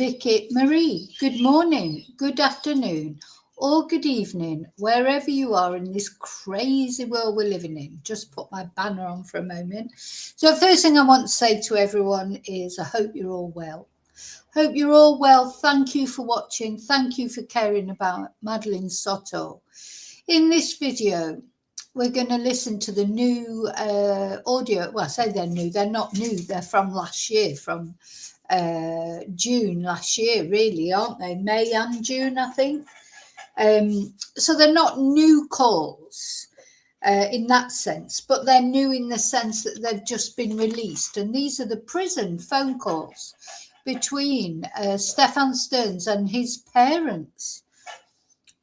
Vicky Marie, good morning, good afternoon, or good evening, wherever you are in this crazy world we're living in. Just put my banner on for a moment. So, first thing I want to say to everyone is I hope you're all well. Hope you're all well. Thank you for watching. Thank you for caring about Madeline Soto. In this video, we're going to listen to the new audio. Well, I say they're new. They're not new. They're from last year, from June last year, really, aren't they? May and June, I think. So they're not new calls in that sense, but they're new in the sense that they've just been released. And these are the prison phone calls between Stephan Stearns and his parents.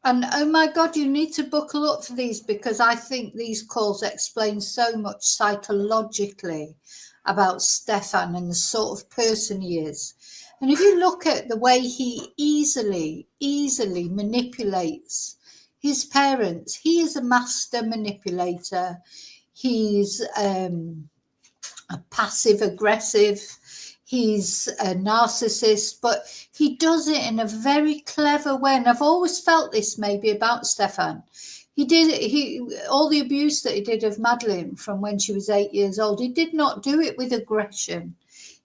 And oh my God, you need to buckle up for these, because I think these calls explain so much psychologically about Stephan and the sort of person he is. And if you look at the way he easily manipulates his parents, he is a master manipulator. He's a passive aggressive. He's a narcissist, but he does it in a very clever way. And I've always felt this maybe about Stephan. All the abuse that he did of Madeline from when she was 8 years old, he did not do it with aggression.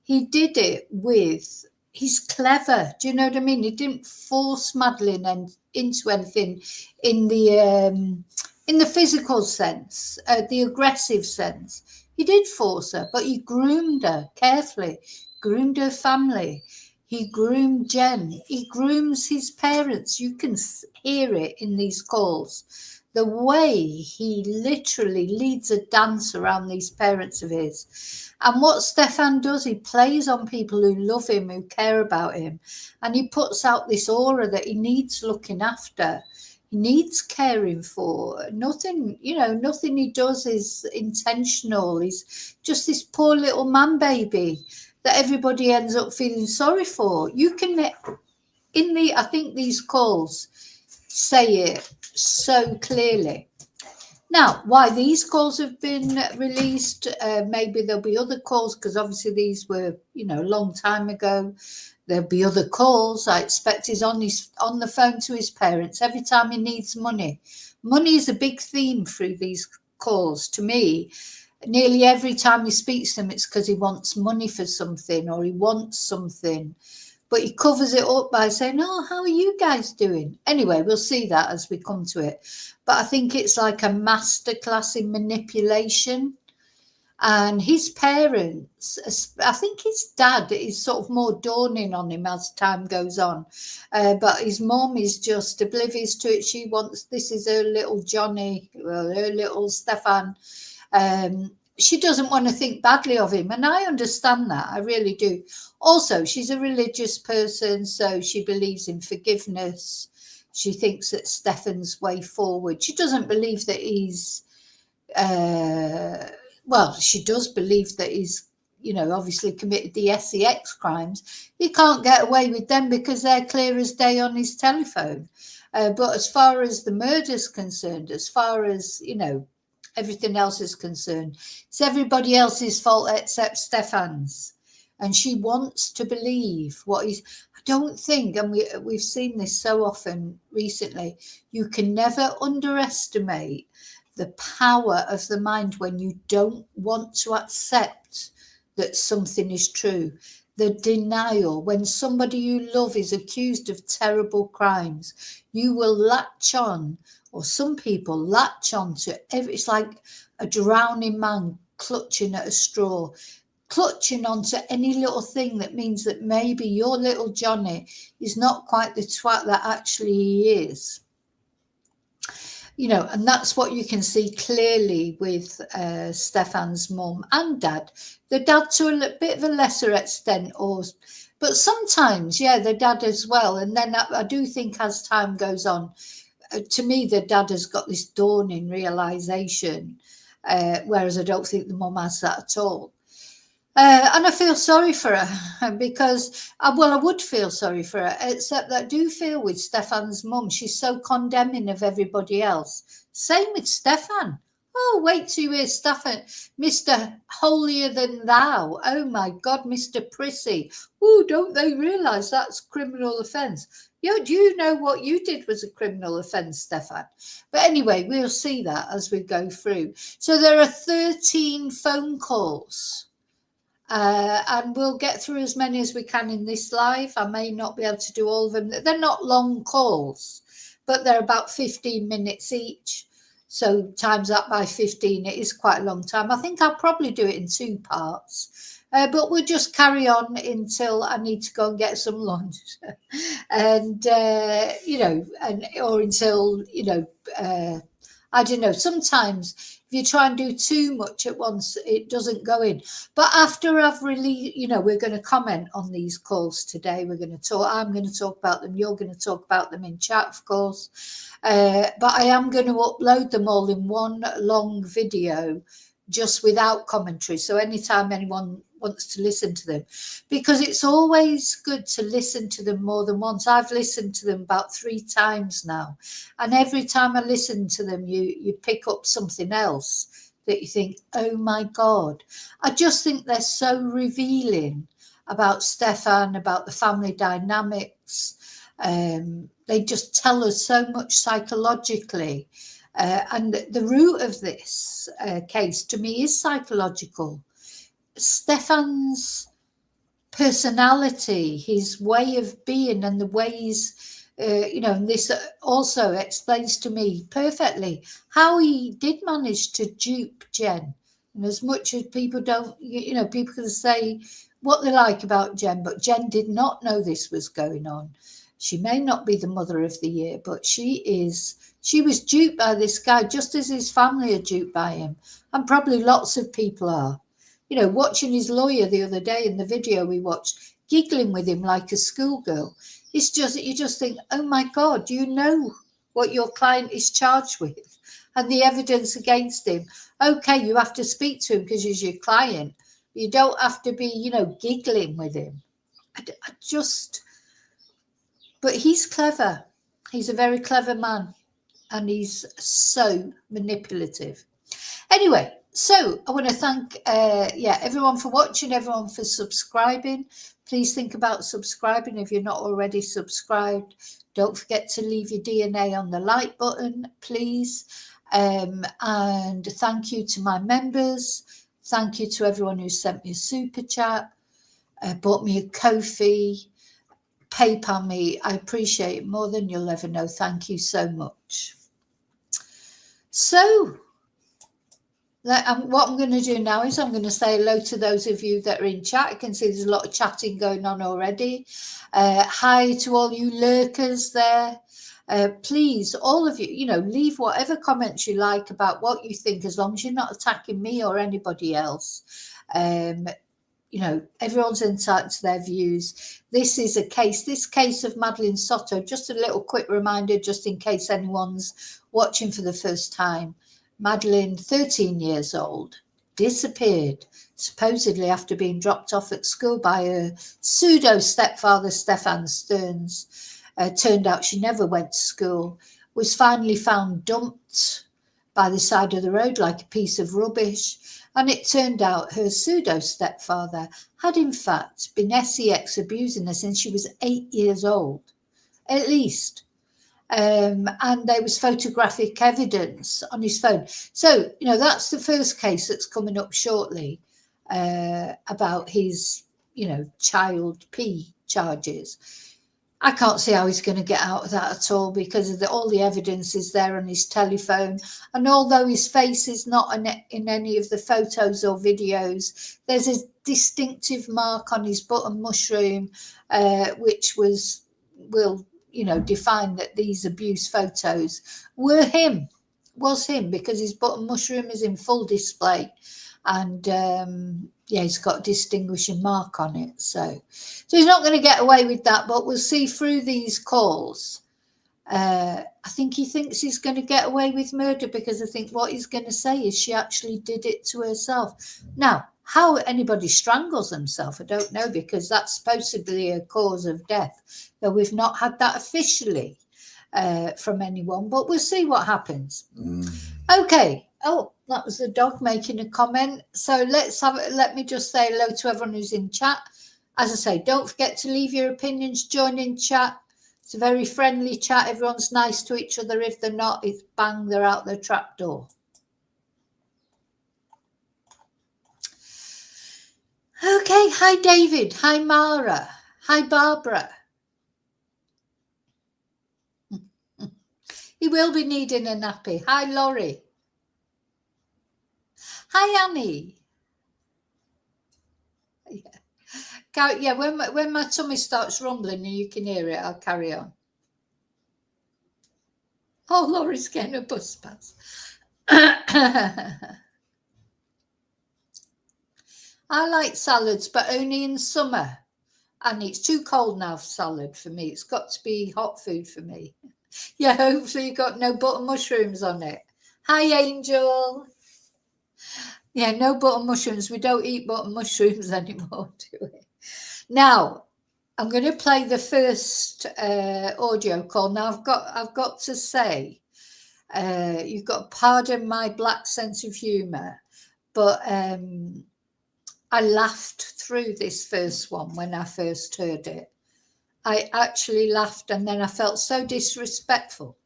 He did it with, he's clever. Do you know what I mean? He didn't force Madeline into anything in the physical sense, the aggressive sense. He did force her, but he groomed her carefully, groomed her family. He groomed Jen. He grooms his parents. You can hear it in these calls. The way he literally leads a dance around these parents of his. And what Stephan does, he plays on people who love him, who care about him. And he puts out this aura that he needs looking after. He needs caring for. Nothing he does is intentional. He's just this poor little man baby that everybody ends up feeling sorry for. You can, I think these calls say it so clearly. Now, why these calls have been released, maybe there'll be other calls, because obviously these were, a long time ago. There'll be other calls. I expect he's on the phone to his parents every time he needs money. Money is a big theme through these calls. To me, nearly every time he speaks to them, it's because he wants money for something or he wants something. But he covers it up by saying, "Oh, how are you guys doing?" Anyway, we'll see that as we come to it. But I think it's like a masterclass in manipulation. And his parents, I think his dad is sort of more dawning on him as time goes on. But his mom is just oblivious to it. She wants, this is her little Johnny, well, her little Stephan. She doesn't want to think badly of him. And I understand that. I really do. Also, she's a religious person, so she believes in forgiveness. She thinks that Stephan's way forward. She doesn't believe that he's... she does believe that he's, obviously committed the sex crimes. He can't get away with them because they're clear as day on his telephone. But as far as the murder's concerned, as far as, everything else is concerned, it's everybody else's fault except Stephan's. And she wants to believe what he's... I don't think, and we've seen this so often recently, you can never underestimate the power of the mind when you don't want to accept that something is true. The denial, when somebody you love is accused of terrible crimes, you will latch on, or some people latch on to it's like a drowning man clutching at a straw, clutching onto any little thing that means that maybe your little Johnny is not quite the twat that actually he is. And that's what you can see clearly with Stephan's mum and dad. The dad to a bit of a lesser extent, but sometimes, the dad as well. And then I do think as time goes on, to me, the dad has got this dawning realization, whereas I don't think the mum has that at all. And I feel sorry for her because, I would feel sorry for her, except that I do feel with Stephan's mum, she's so condemning of everybody else. Same with Stephan. Oh, wait till you hear Stephan, Mr. Holier Than Thou. Oh my God, Mr. Prissy. Oh, don't they realise that's criminal offence? Yo, do you know what you did was a criminal offence, Stephan? But anyway, we'll see that as we go through. So there are 13 phone calls. And we'll get through as many as we can in this live. I may not be able to do all of them. They're not long calls, but they're about 15 minutes each. So times that by 15, it is quite a long time. I think I'll probably do it in 2 parts. But we'll just carry on until I need to go and get some lunch. And, or until, I don't know, sometimes if you try and do too much at once, it doesn't go in. But after I've really, we're going to comment on these calls today. I'm going to talk about them. You're going to talk about them in chat, of course. But I am going to upload them all in one long video, just without commentary. So anytime anyone wants to listen to them, because it's always good to listen to them more than once. I've listened to them about 3 times now, and every time I listen to them, you pick up something else that you think, oh my God. I just think they're so revealing about Stephan, about the family dynamics. They just tell us so much psychologically. And the root of this case to me is psychological. Stephan's personality, his way of being, and the ways, and this also explains to me perfectly how he did manage to dupe Jen. And as much as people don't, people can say what they like about Jen, but Jen did not know this was going on. She may not be the mother of the year, but she was duped by this guy, just as his family are duped by him. And probably lots of people are. Watching his lawyer the other day in the video we watched, giggling with him like a schoolgirl. It's just, you just think, oh my God, do you know what your client is charged with? And the evidence against him. Okay, you have to speak to him because he's your client. You don't have to be, giggling with him. But he's clever. He's a very clever man. And he's so manipulative. Anyway, so I want to thank everyone for watching, everyone for subscribing. Please think about subscribing if you're not already subscribed. Don't forget to leave your DNA on the like button, please. And thank you to my members. Thank you to everyone who sent me a super chat, bought me a Ko-fi, PayPal me. I appreciate it more than you'll ever know. Thank you so much. So what I'm going to do now is I'm going to say hello to those of you that are in chat. I can see there's a lot of chatting going on already. Hi to all you lurkers there. Please, all of you, leave whatever comments you like about what you think, as long as you're not attacking me or anybody else. Everyone's entitled to their views. This case of Madeleine Soto, just a little quick reminder, just in case anyone's watching for the first time. Madeleine, 13 years old, disappeared, supposedly after being dropped off at school by her pseudo-stepfather, Stephan Stearns. Turned out she never went to school, was finally found dumped by the side of the road like a piece of rubbish. And it turned out her pseudo-stepfather had, in fact, been sex abusing her since she was 8 years old, at least. And there was photographic evidence on his phone. So, that's the first case that's coming up shortly about his, child P charges. I can't see how he's going to get out of that at all, because of all the evidence is there on his telephone. And although his face is not in any of the photos or videos, there's a distinctive mark on his button mushroom, which will define that these abuse photos was him, because his button mushroom is in full display, and he's got a distinguishing mark on it. So he's not going to get away with that, but we'll see through these calls. I think he thinks he's going to get away with murder, because I think what he's going to say is she actually did it to herself. Now, how anybody strangles themselves, I don't know, because that's supposedly a cause of death, though we've not had that officially from anyone, but we'll see what happens. Okay, Oh, that was the dog making a comment. So let me just say hello to everyone who's in chat. As I say, don't forget to leave your opinions, join in chat. It's a very friendly chat. Everyone's nice to each other. If they're not, it's bang, they're out their trap door. Okay, hi David, hi Mara, hi Barbara. He will be needing a nappy. Hi Laurie. Hi Annie. Yeah, when my tummy starts rumbling and you can hear it, I'll carry on. Oh, Laurie's getting a bus pass. I like salads, but only in summer. And it's too cold now for salad for me. It's got to be hot food for me. Yeah, hopefully you got no butter mushrooms on it. Hi, Angel. Yeah, no butter mushrooms. We don't eat butter mushrooms anymore, do we? Now, I'm going to play the first audio call. Now, I've got to say, you've got to pardon my black sense of humour, but I laughed through this first one when I first heard it. I actually laughed, and then I felt so disrespectful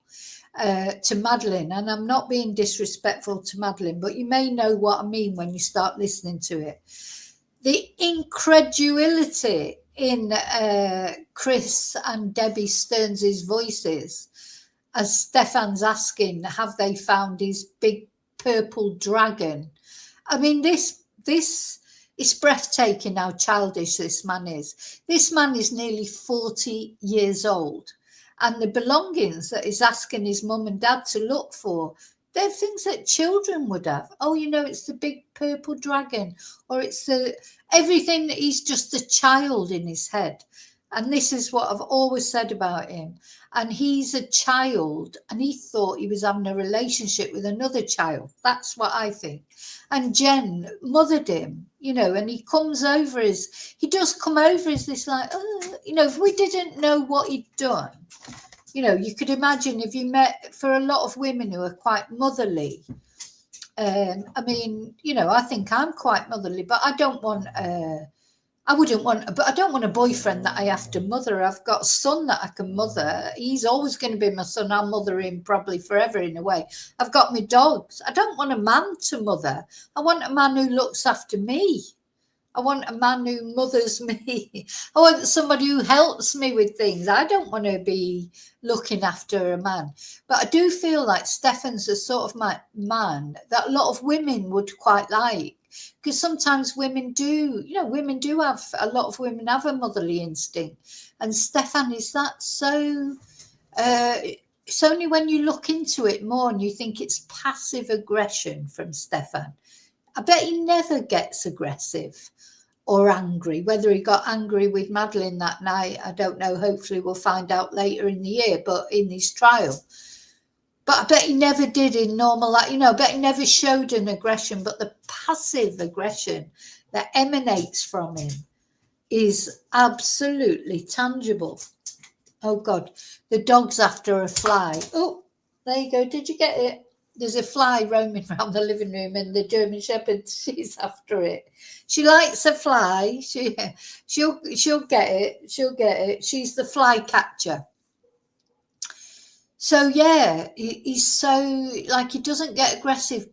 to Madeline, and I'm not being disrespectful to Madeline, but you may know what I mean when you start listening to it. The incredulity in Chris and Debbie Stearns' voices as Stephan's asking, have they found his big purple dragon? I mean, this is breathtaking how childish this man is. This man is nearly 40 years old, and the belongings that he's asking his mum and dad to look for, they're things that children would have. Oh, you know, it's the big purple dragon, or it's everything. He's just a child in his head. And this is what I've always said about him. And he's a child, and he thought he was having a relationship with another child. That's what I think. And Jen mothered him, you know, and he does come over as this like, oh, you know, if we didn't know what he'd done, you know, you could imagine if you met, for a lot of women who are quite motherly. I mean, you know, I think I'm quite motherly, but I don't want a boyfriend that I have to mother. I've got a son that I can mother. He's always going to be my son. I'll mother him probably forever in a way. I've got my dogs. I don't want a man to mother. I want a man who looks after me. I want a man who mothers me. I want somebody who helps me with things. I don't want to be looking after a man. But I do feel like Stephan's a sort of man that a lot of women would quite like. Because sometimes women do have, a lot of women have a motherly instinct. And Stephan is that. So it's only when you look into it more and you think it's passive aggression from Stephan. I bet he never gets aggressive or angry. Whether he got angry with Madeline that night, I don't know. Hopefully we'll find out later in the year, but in his trial. But I bet he never did in normal life. You know, I bet he never showed an aggression, but the passive aggression that emanates from him is absolutely tangible. Oh, God. The dog's after a fly. Oh, there you go. Did you get it? There's a fly roaming around the living room, and the German Shepherd, she's after it. She likes a fly. She'll get it. She'll get it. She's the fly catcher. So yeah, he's so, like, he doesn't get aggressive,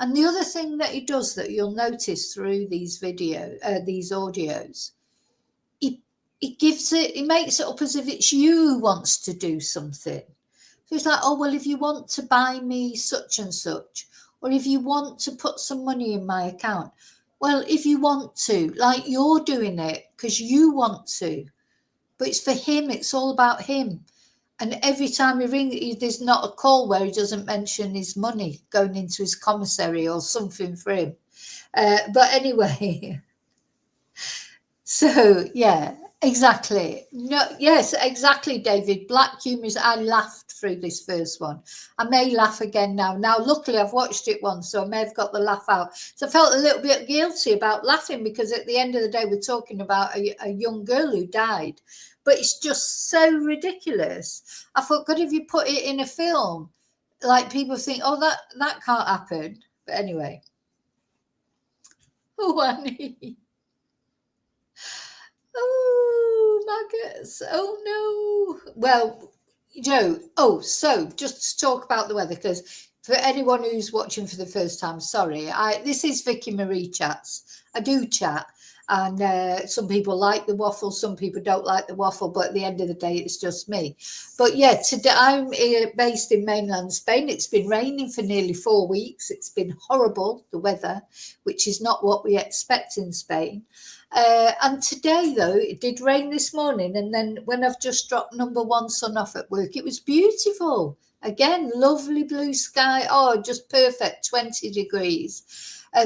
and the other thing that he does that you'll notice through these audios, he makes it up as if it's you who wants to do something. So it's like, oh, well, if you want to buy me such and such, or if you want to put some money in my account, well, if you want to, like, you're doing it because you want to, but it's for him. It's all about him. And every time he rings, there's not a call where he doesn't mention his money going into his commissary or something for him. But anyway, so yeah, exactly. No, yes, exactly, David. Black humour. I laughed through this first one. I may laugh again now. Now, luckily, I've watched it once, so I may have got the laugh out. So I felt a little bit guilty about laughing because at the end of the day, we're talking about a young girl who died. But it's just so ridiculous. I thought, God, if you put it in a film, like people think, oh, that can't happen. But anyway. Oh, Annie. Oh, maggots. Oh, no. Well, Joe, so just to talk about the weather, because for anyone who's watching for the first time, sorry, this is Vicky Marie Chats. I do chat, and some people like the waffle, some people don't like the waffle, but at the end of the day, it's just me. But yeah, today I'm based in mainland Spain. It's been raining for nearly 4 weeks. It's been horrible, the weather, which is not what we expect in Spain. And today, though, it did rain this morning. And then when I've just dropped number one son off at work, it was beautiful. Again, lovely blue sky. Oh, just perfect, 20 degrees.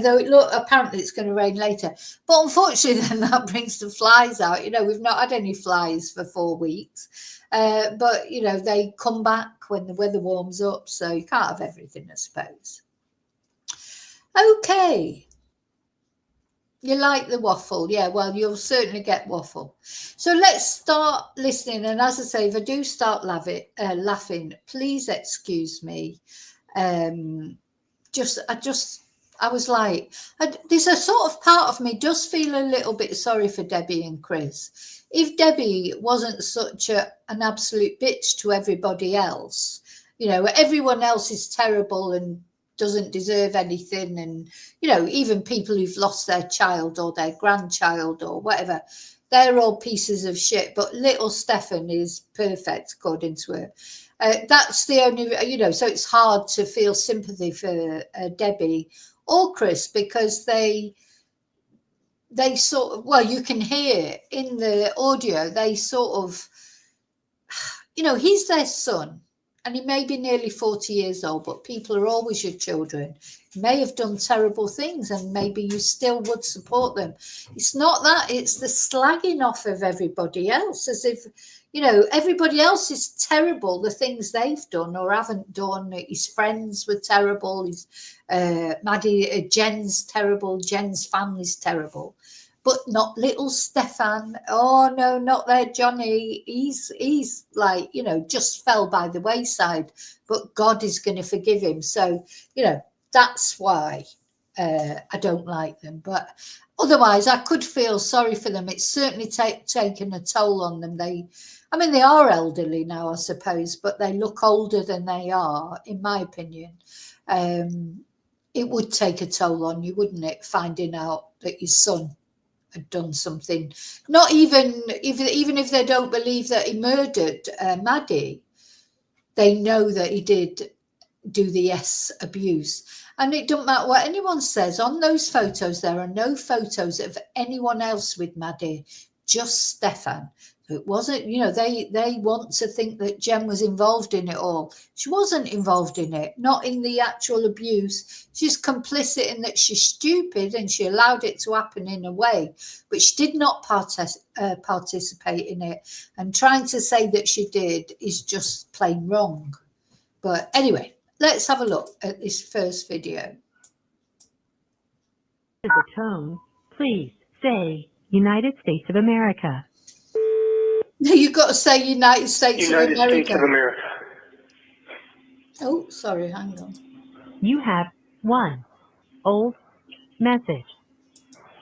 Though apparently it's going to rain later. But unfortunately, then that brings the flies out. We've not had any flies for 4 weeks. But, they come back when the weather warms up. So you can't have everything, I suppose. Okay. You like the waffle? Yeah, well, you'll certainly get waffle. So let's start listening. And as I say, if I do start laughing, please excuse me. I was like, there's a sort of part of me does feel a little bit sorry for Debbie and Chris. If Debbie wasn't such an absolute bitch to everybody else, everyone else is terrible and doesn't deserve anything, and even people who've lost their child or their grandchild or whatever, they're all pieces of shit, but little Stephan is perfect according to her. That's the only, so it's hard to feel sympathy for Debbie or Chris, because they sort of, well, you can hear in the audio, they sort of, he's their son. And he may be nearly 40 years old, but people are always your children. May have done terrible things, and maybe you still would support them. It's not that, it's the slagging off of everybody else, as if, everybody else is terrible, the things they've done or haven't done. His friends were terrible. Jen's terrible. Jen's family's terrible. But not little Stephan. Oh no, not there, Johnny. He's like, just fell by the wayside. But God is going to forgive him. So, that's why I don't like them. But otherwise, I could feel sorry for them. It's certainly taken a toll on them. They are elderly now, I suppose, but they look older than they are, in my opinion. It would take a toll on you, wouldn't it? Finding out that your son had done something, not even if they don't believe that he murdered Maddie, they know that he did do the abuse. And it doesn't matter what anyone says on those photos, there are no photos of anyone else with Maddie, just Stephan. So it wasn't, they want to think that Jen was involved in it all. She wasn't involved in it, not in the actual abuse. She's complicit in that she's stupid and she allowed it to happen in a way, but she did not participate in it. And trying to say that she did is just plain wrong. But anyway, let's have a look at this first video. The tone, please say United States of America. You've got to say United States of America. United States of America. Oh, sorry, hang on. You have one old message.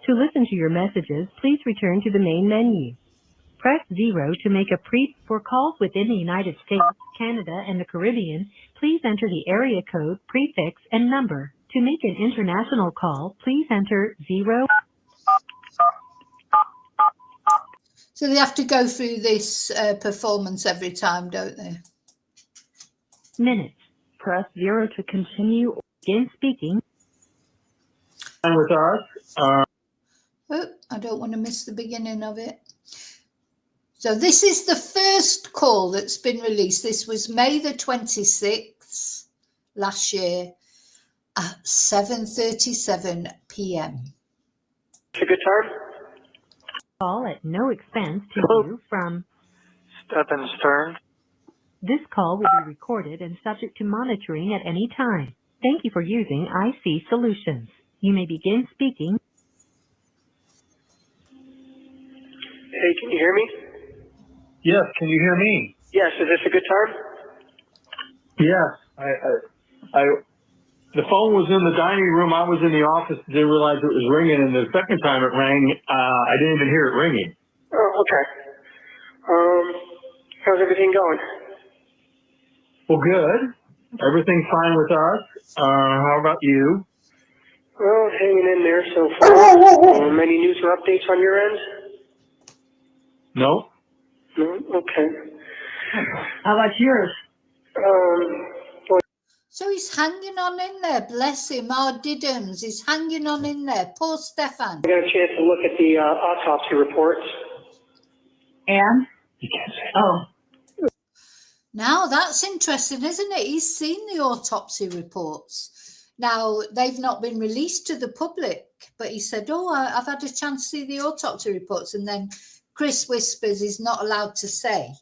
To listen to your messages, please return to the main menu. Press 0 to make a for calls within the United States, Canada, and the Caribbean. Please enter the area code, prefix, and number. To make an international call, please enter 0. So they have to go through this performance every time, don't they? Minutes. Press 0 to continue or begin speaking. And with us. Oh, I don't want to miss the beginning of it. So this is the first call that's been released. This was May the 26th last year at 7:37 p.m. It's a good time. Call at no expense to you from Stephan Stern. This call will be recorded and subject to monitoring at any time. Thank you for using IC Solutions. You may begin speaking. Hey, can you hear me? Yes, can you hear me? Yes, is this a good time? Yes, The phone was in the dining room. I was in the office. Didn't realize it was ringing. And the second time it rang, I didn't even hear it ringing. Oh, okay. How's everything going? Well, good. Everything's fine with us. How about you? Well, hanging in there so far. Any news or updates on your end? No. No? Okay. How about yours? Well, So he's hanging on in there, bless him. Our Diddums, he's hanging on in there. Poor Stephan. I got a chance to look at the autopsy reports. And? You can't say. Oh, Now that's interesting, isn't it? He's seen the autopsy reports. Now they've not been released to the public, but he said, "Oh, I've had a chance to see the autopsy reports." And then Chris whispers he's not allowed to say.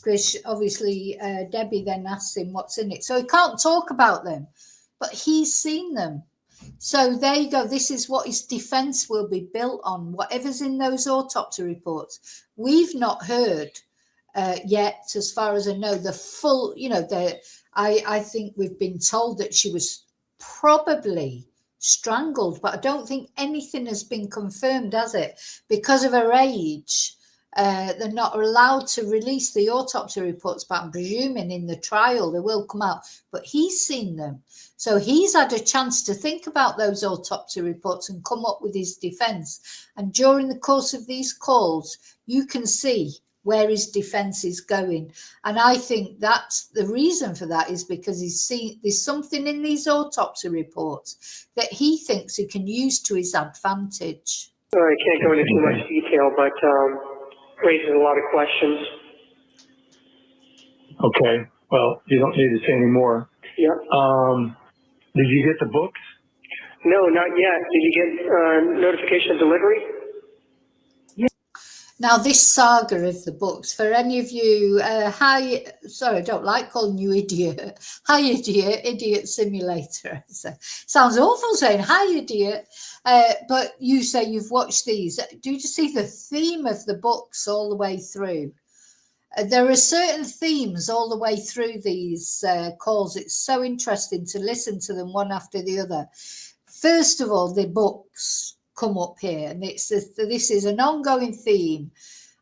Chris, obviously, Debbie then asks him what's in it, so he can't talk about them, but he's seen them. So there you go. This is what his defence will be built on. Whatever's in those autopsy reports, we've not heard. Yet, as far as I know, the full, I think we've been told that she was probably strangled, but I don't think anything has been confirmed, has it? Because of her age, they're not allowed to release the autopsy reports, but I'm presuming in the trial they will come out. But he's seen them. So he's had a chance to think about those autopsy reports and come up with his defence. And during the course of these calls, you can see where his defence is going. And I think that's the reason for that, is because he's seen there's something in these autopsy reports that he thinks he can use to his advantage. I can't go into too much detail, but raises a lot of questions. Okay. Well, you don't need to say any more. Yeah. Did you get the books? No, not yet. Did you get notification of delivery? Now, this saga of the books, for any of you, sorry, I don't like calling you idiot. Hi, idiot simulator. So, sounds awful saying hi, idiot. But you say you've watched these. Do you see the theme of the books all the way through? There are certain themes all the way through these calls. It's so interesting to listen to them one after the other. First of all, the books come up here, and this is an ongoing theme.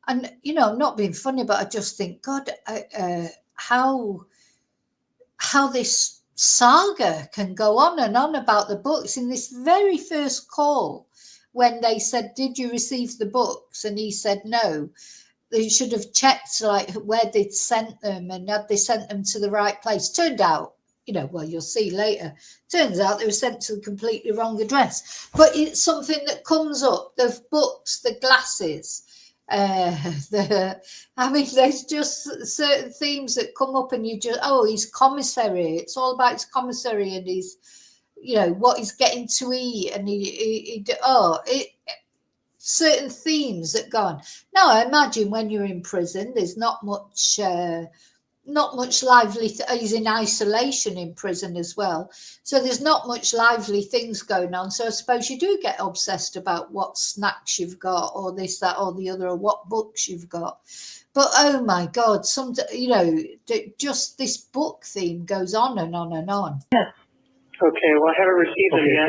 And I'm not being funny, but I just think, God, how this saga can go on and on about the books. In this very first call, when they said, "Did you receive the books?" and he said no, they should have checked where they'd sent them and had they sent them to the right place. Turned out, well, you'll see later. Turns out they were sent to the completely wrong address. But it's something that comes up. The books, the glasses, there's just certain themes that come up, and you just, he's commissary. It's all about his commissary and his, what he's getting to eat, and certain themes that go on. Now, I imagine when you're in prison, there's not much lively. He's in isolation in prison as well, so there's not much lively things going on. So I suppose you do get obsessed about what snacks you've got, or this, that, or the other, or what books you've got. But oh my God, just this book theme goes on and on and on. Okay, well, I haven't received them yet.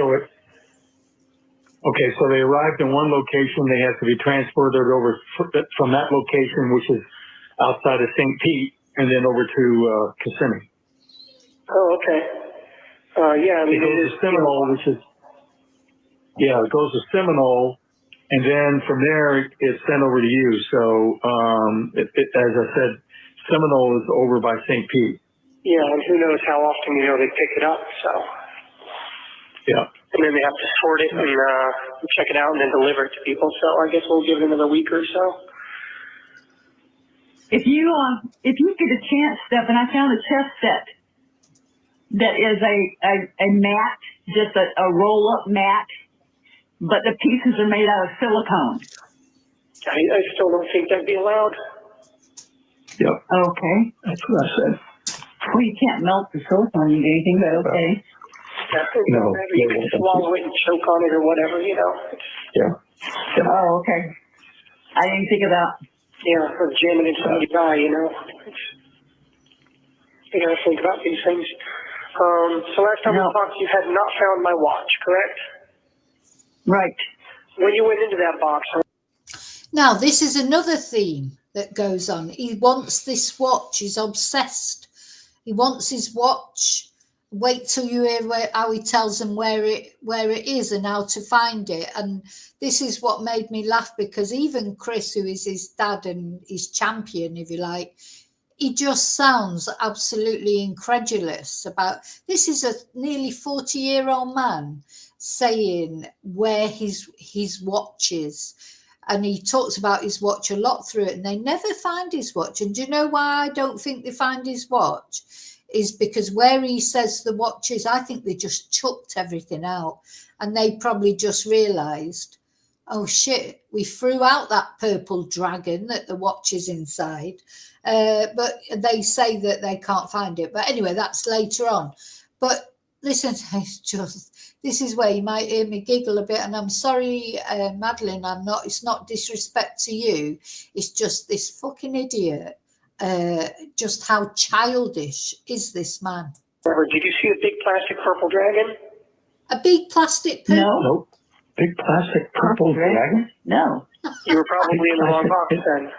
So they arrived in one location. They have to be transported over from that location, which is outside of St. Pete, and then over to Kissimmee. Oh, okay. Yeah, I mean, it goes to Seminole, it goes to Seminole, and then from there it's sent over to you. So, as I said, Seminole is over by St. Pete. Yeah, and who knows how often, they pick it up, so. Yeah. And then they have to sort it and check it out and then deliver it to people. So I guess we'll give it another week or so. If you get a chance, Stephan, I found a chess set that is a mat, just a roll-up mat, but the pieces are made out of silicone. I still don't think that'd be allowed. Yep. Okay. That's what I said. Well, you can't melt the silicone and anything, but okay. No. You can swallow it and choke on it or whatever, Yeah. Oh, okay. I didn't think about. Yeah, or jam it into somebody's eye, You gotta think about these things. So last time we talked, you had not found my watch, correct? Right. When you went into that box, Now, this is another theme that goes on. He wants this watch. He's obsessed. He wants his watch. Wait till you hear how he tells them where it is and how to find it. And this is what made me laugh, because even Chris, who is his dad and his champion, if you like, he just sounds absolutely incredulous about this. Is a nearly 40-year-old man saying where his watch is. And he talks about his watch a lot through it, and they never find his watch. And do you know why I don't think they find his watch? Is because where he says the watch is, I think they just chucked everything out, and they probably just realised, oh shit, we threw out that purple dragon that the watch is inside. But they say that they can't find it. But anyway, that's later on. But listen, it's just, this is where you might hear me giggle a bit, and I'm sorry, Madeline, it's not disrespect to you. It's just this fucking idiot. Just how childish is this man? did you see a big plastic purple dragon? A big plastic purple? No. Nope. Big plastic purple dragon? No. You were probably in the wrong box then.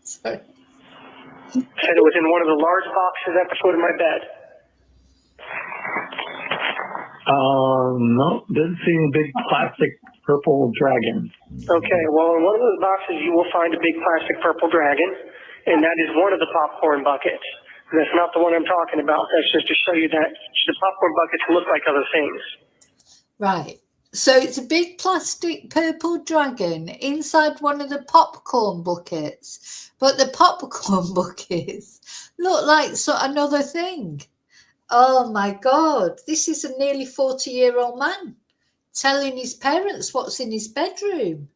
Sorry. Said it was in one of the large boxes at the foot of my bed. No, didn't see a big plastic purple dragon. Okay, well, in one of those boxes you will find a big plastic purple dragon, and that is one of the popcorn buckets. And that's not the one I'm talking about. That's just to show you that the popcorn buckets look like other things. Right. So it's a big plastic purple dragon inside one of the popcorn buckets. But the popcorn buckets look like another thing. Oh my God. This is a nearly 40-year-old man telling his parents what's in his bedroom.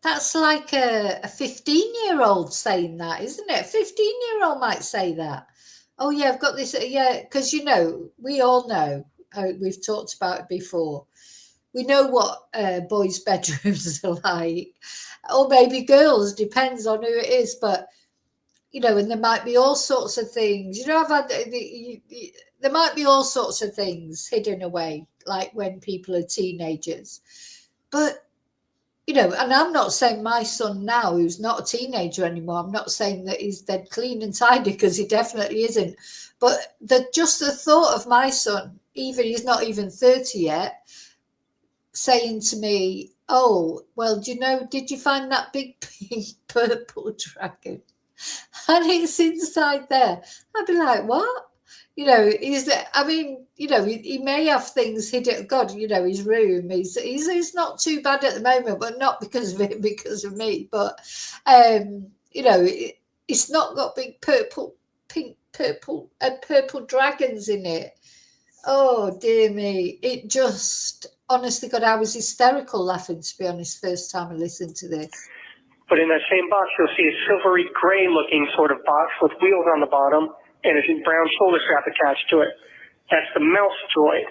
That's like a 15-year-old saying that, isn't it? A 15-year-old might say that. Oh yeah, I've got this. Yeah, because we all know. We've talked about it before. We know what boys' bedrooms are like, or maybe girls, depends on who it is. But and there might be all sorts of things. I've had there might be all sorts of things hidden away, like when people are teenagers. But and I'm not saying my son now, who's not a teenager anymore, I'm not saying that he's dead clean and tidy, because he definitely isn't. But just the thought of my son, even he's not even 30 yet, saying to me, oh, well, did you find that big pink purple dragon? And it's inside there. I'd be like, what? He may have things hidden. God, his room, he's not too bad at the moment, but not because of it, because of me. But, it's not got big purple dragons in it. Oh, dear me. It just, honestly, God, I was hysterical laughing, to be honest, first time I listened to this. But in that same box, you'll see a silvery gray looking sort of box with wheels on the bottom and a brown shoulder strap attached to it. That's the mouse droid.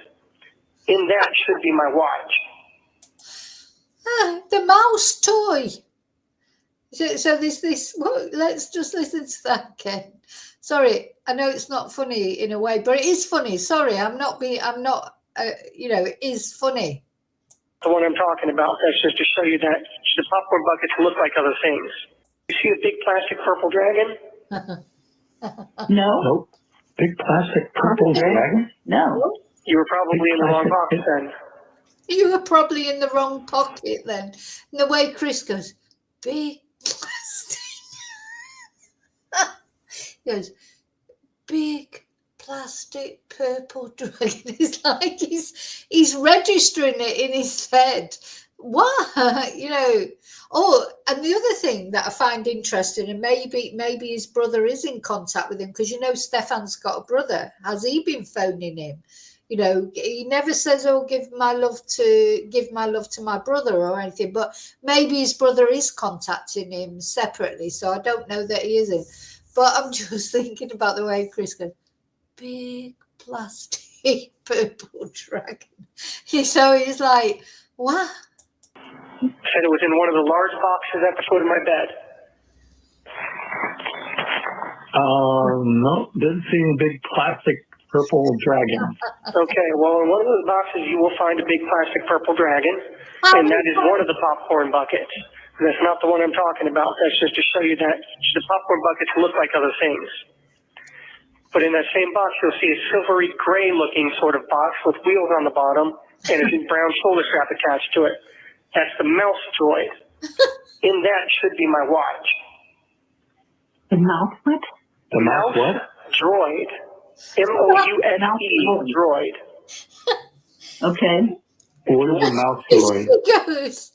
In that should be my watch. The mouse toy. So there's this. Well, let's just listen to that again. Sorry, I know it's not funny in a way, but it is funny. Sorry, it is funny. The one I'm talking about. That's just to show you that the popcorn buckets look like other things. You see a big plastic purple dragon? No. Nope. Big plastic purple dragon? No. You were probably in the wrong box then. You were probably in the wrong pocket then. And the way Chris goes, big plastic. He goes, big plastic purple dragon. It's like he's registering it in his head. What? Oh, and the other thing that I find interesting, and maybe his brother is in contact with him, because Stephan's got a brother. Has he been phoning him? He never says, oh, give my love to my brother or anything, but maybe his brother is contacting him separately, so I don't know that he isn't. But I'm just thinking about the way Chris goes, big plastic purple dragon. So he's like, what? Said it was in one of the large boxes at the foot of my bed. No, didn't see any big plastic purple dragon. Okay, well, in one of those boxes you will find a big plastic purple dragon, How and many that is one of the popcorn buckets. And that's not the one I'm talking about. That's just to show you that the popcorn buckets look like other things. But in that same box, you'll see a silvery gray looking sort of box with wheels on the bottom and a brown shoulder strap attached to it. That's the mouse droid. In that should be my watch. The mouse what? The mouse what? Droid. M-O-U-S-E droid. Okay. What is a mouse He droid? goes,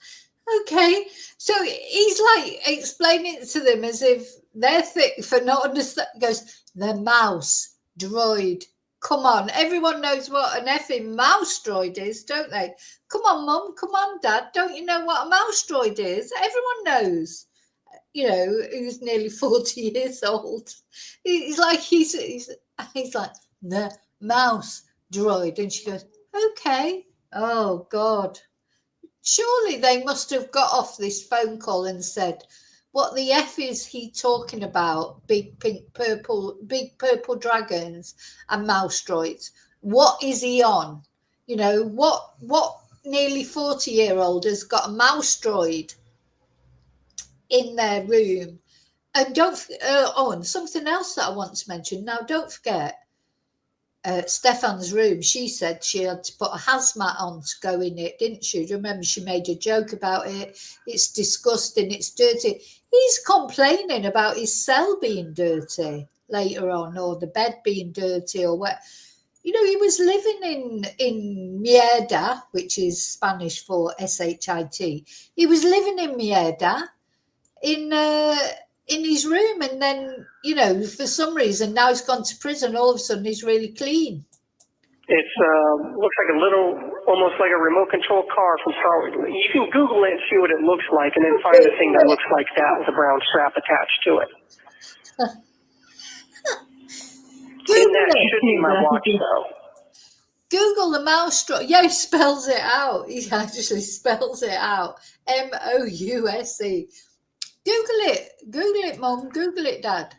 okay. So he's like explaining it to them as if they're thick for not understanding. He goes, the mouse droid. Come on, everyone knows what an effing mouse droid is, don't they? Come on, Mum. Come on, Dad. Don't you know what a mouse droid is? Everyone knows. You know, who's nearly 40 years old. He's like, he's like, the mouse droid. And she goes, okay. Oh, God. Surely they must have got off this phone call and said, what the F is he talking about? Big purple dragons and mouse droids. What is he on? You know, what nearly 40-year-old has got a mouse droid in their room? And and something else that I want to mention. Now, don't forget, Stephan's room, she said she had to put a hazmat on to go in it, didn't she? Do you remember she made a joke about it? It's disgusting, it's dirty. He's complaining about his cell being dirty later on, or the bed being dirty, or what. You know, he was living in Mierda, which is Spanish for S-H-I-T. He was living in Mierda in his room, and then, you know, for some reason now he's gone to prison. All of a sudden he's really clean. It's looks like a little, almost like a remote control car from Star Wars. You can Google it and see what it looks like, and then find the thing that looks like that with a brown strap attached to it. And that should be my watch, though. Google the mouse droid. Yeah, he spells it out. He actually spells it out. M-O-U-S-E. Google it, Mum. Google it, Dad.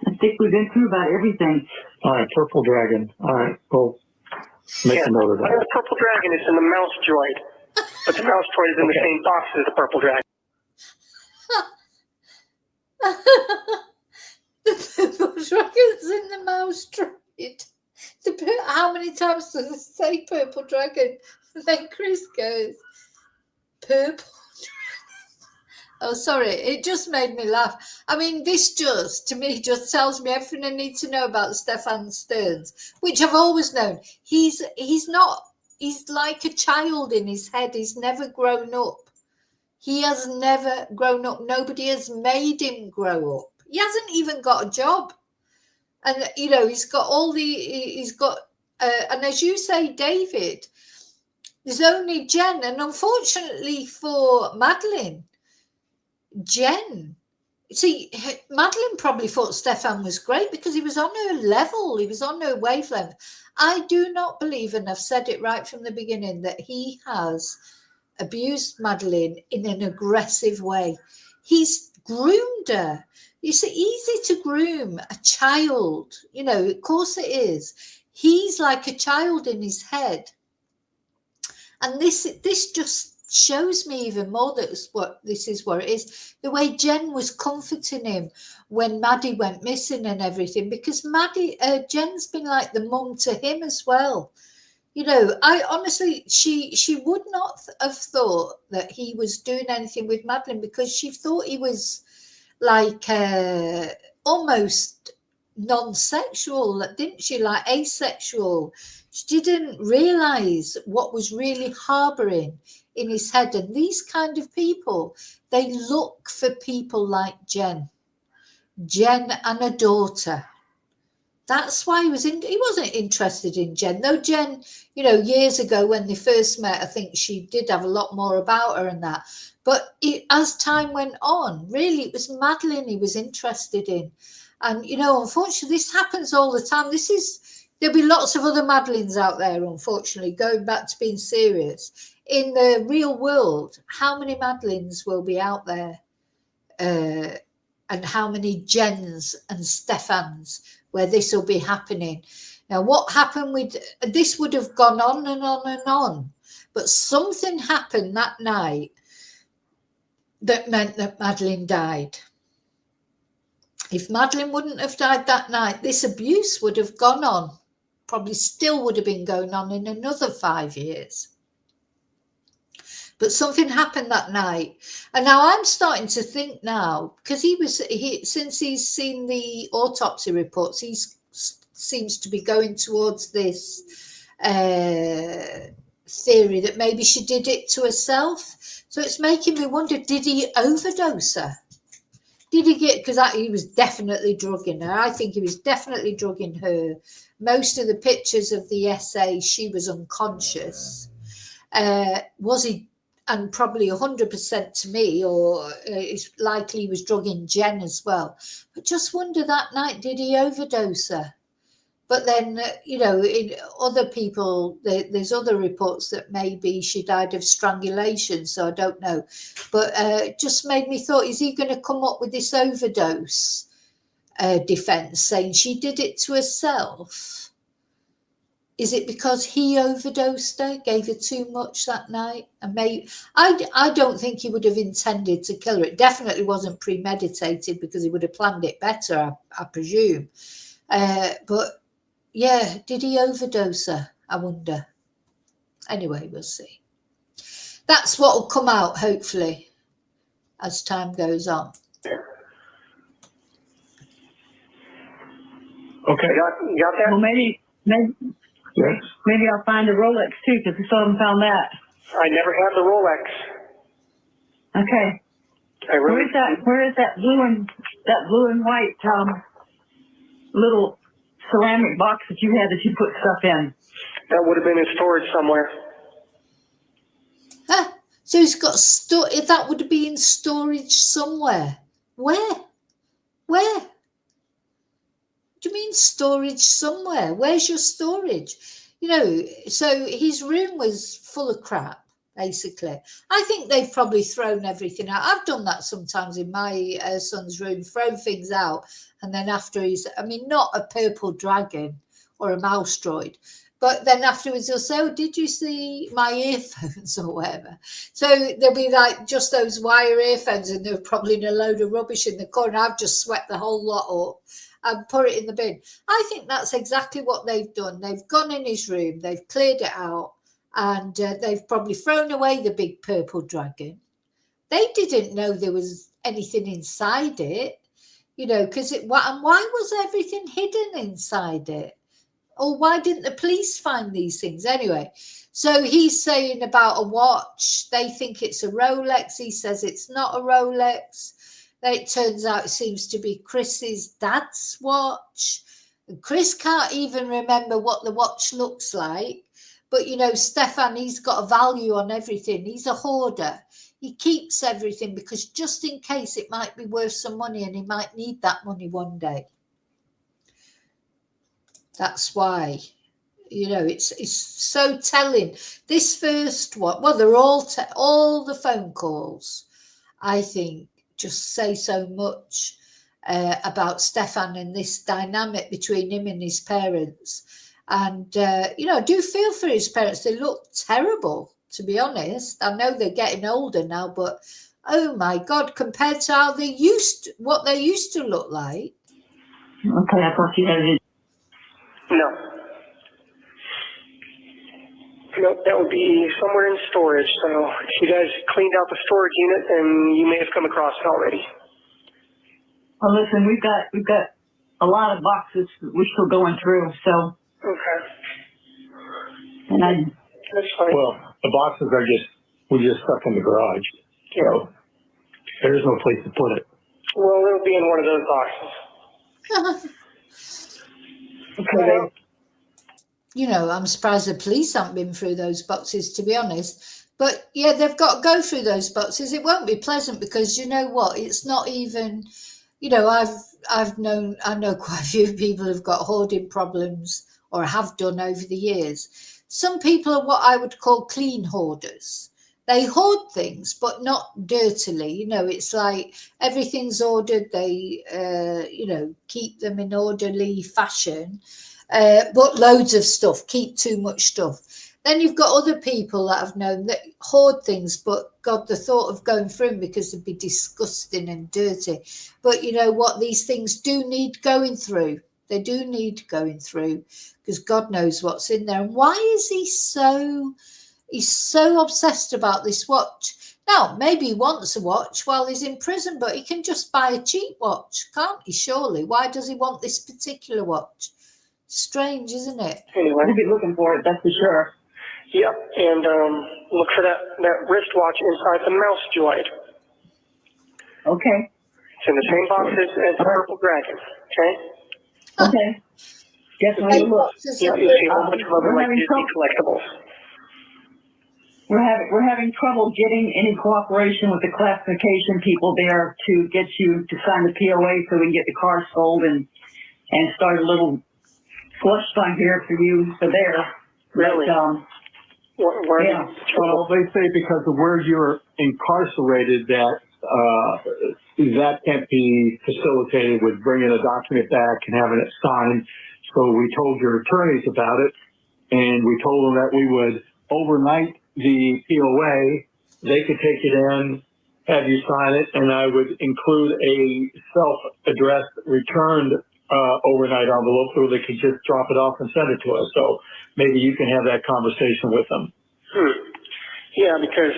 I think we've been through about everything. All right, purple dragon. All right, well, make a note of that. The purple dragon is in the mouse droid, but the mouse droid is in the same box as the purple dragon. The purple dragon's in the mouse droid. How many times does it say purple dragon? And then Chris goes, purple. Oh, sorry, it just made me laugh. I mean, this to me, tells me everything I need to know about Stephan Stearns, which I've always known. He's like a child in his head. He's never grown up. He has never grown up. Nobody has made him grow up. He hasn't even got a job. And, you know, he's got and as you say, David, there's only Jen. And unfortunately for Madeline, Madeline probably thought Stephan was great because he was on her level. He was on her wavelength. I do not believe, and I've said it right from the beginning, that he has abused Madeline in an aggressive way. He's groomed her. It's easy to groom a child. You know, of course it is. He's like a child in his head. And this just shows me even more that this is what it is. The way Jen was comforting him when Maddie went missing and everything, because Jen's been like the mum to him as well. You know, I honestly, she would not have thought that he was doing anything with Madeline, because she thought he was like almost non-sexual, didn't she? Like asexual. She didn't realize what was really harboring in his head. And these kind of people, they look for people like Jen and a daughter. That's why he wasn't interested in Jen, though. Jen, you know, years ago when they first met, I think she did have a lot more about her and that. But as time went on, really, it was Madeline he was interested in. And, you know, unfortunately, this happens all the time. There'll be lots of other Madelines out there, unfortunately, going back to being serious. In the real world, how many Madelines will be out there? and how many Jens and Stephans where this will be happening. Now, what happened with this would have gone on and on and on, but something happened that night that meant that Madeline died. If Madeline wouldn't have died that night, this abuse would have gone on, probably still would have been going on in another 5 years. But something happened that night. And now I'm starting to think now, because since he's seen the autopsy reports, he seems to be going towards this theory that maybe she did it to herself. So it's making me wonder, did he overdose her? Did he get, because he was definitely drugging her. I think he was definitely drugging her. Most of the pictures of the essay, she was unconscious. Was he, and probably 100% to me, or it's likely he was drugging Jen as well. But just wonder that night, did he overdose her? But then, in other people, there's other reports that maybe she died of strangulation, so I don't know. But just made me thought, is he going to come up with this overdose defence, saying she did it to herself? Is it because he overdosed her, gave her too much that night? And maybe I don't think he would have intended to kill her. It definitely wasn't premeditated, because he would have planned it better, I presume. But yeah, did he overdose her? I wonder. Anyway, we'll see. That's what will come out, hopefully, as time goes on. Okay. You got that? Well, maybe I'll find a Rolex too, because we still haven't found that. I never had the Rolex. Okay. Where is that blue and white little ceramic box that you had that you put stuff in? That would have been in storage somewhere. So he's got that would be in storage somewhere. Where? What do you mean storage somewhere? Where's your storage? So his room was full of crap, basically. I think they've probably thrown everything out. I've done that sometimes in my son's room, thrown things out. And then after not a purple dragon or a mouse droid, but then afterwards he'll say, oh, did you see my earphones or whatever? So there'll be like just those wire earphones, and they're probably in a load of rubbish in the corner. I've just swept the whole lot up and put it in the bin. I think that's exactly what they've done. They've gone in his room, they've cleared it out, and they've probably thrown away the big purple dragon. They didn't know there was anything inside it, because and why was everything hidden inside it? Or why didn't the police find these things? Anyway, so he's saying about a watch. They think it's a Rolex. He says it's not a Rolex. It turns out it seems to be Chris's dad's watch. And Chris can't even remember what the watch looks like. But, Stephan, he's got a value on everything. He's a hoarder. He keeps everything because just in case it might be worth some money and he might need that money one day. That's why, it's so telling. This first one, well, they're all the phone calls, I think, just say so much about Stephan and this dynamic between him and his parents. And, I do feel for his parents. They look terrible, to be honest. I know they're getting older now, but oh my God, compared to how what they used to look like. Okay, I thought you had it. No, that would be somewhere in storage. So if you guys cleaned out the storage unit, then you may have come across it already. Well, listen, we've got a lot of boxes that we're still going through. So Okay. And that's fine. Well, the boxes we just stuck in the garage. So there's no place to put it. Well, it'll be in one of those boxes. Okay. I'm surprised the police haven't been through those boxes, to be honest. But yeah, they've got to go through those boxes. It won't be pleasant because you know what? It's not even, I know quite a few people who've got hoarding problems or have done over the years. Some people are what I would call clean hoarders. They hoard things, but not dirtily. You know, it's like everything's ordered. They, you know, keep them in orderly fashion, but loads of stuff, keep too much stuff. Then you've got other people that I've known that hoard things, but God, the thought of going through them because they'd be disgusting and dirty. But you know what? These things do need going through. They do need going through because God knows what's in there. And why is he's so obsessed about this watch? Now, maybe he wants a watch while he's in prison, but he can just buy a cheap watch, can't he, surely? Why does he want this particular watch? Strange, isn't it? Anyway. We'll be looking for it, that's for sure. Yep, and look for that wristwatch inside the mouse droid. Okay. It's in the same box as the purple dragon, okay? Okay. Definitely look. Yeah, you see a whole bunch of other like Disney collectibles. We're having trouble getting any cooperation with the classification people there to get you to sign the POA so we can get the car sold and start a little slush fund here for you for there. Really? But, yeah. Well, they say because of where you're incarcerated that that can't be facilitated with bringing a document back and having it signed. So we told your attorneys about it, and we told them that we would overnight the POA. They could take it in, have you sign it, and I would include a self-addressed returned overnight envelope so they could just drop it off and send it to us. So maybe you can have that conversation with them. Yeah, because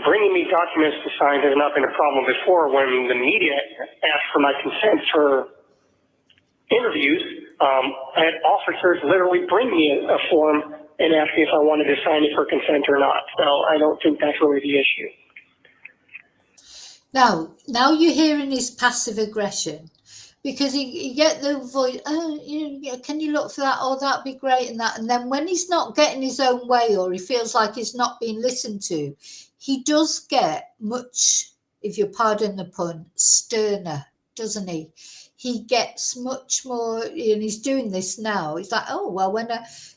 bringing me documents to sign has not been a problem before. When the media asked for my consent for interviews, I had officers literally bring me a form and ask me if I wanted to sign it for consent or not. So I don't think that's really the issue. Now you're hearing his passive aggression. Because you get the voice, oh, can you look for that? Oh, that'd be great. And then when he's not getting his own way or he feels like he's not being listened to, he does get much, if you pardon the pun, sterner, doesn't he? He gets much more, and he's doing this now. He's like, oh, well,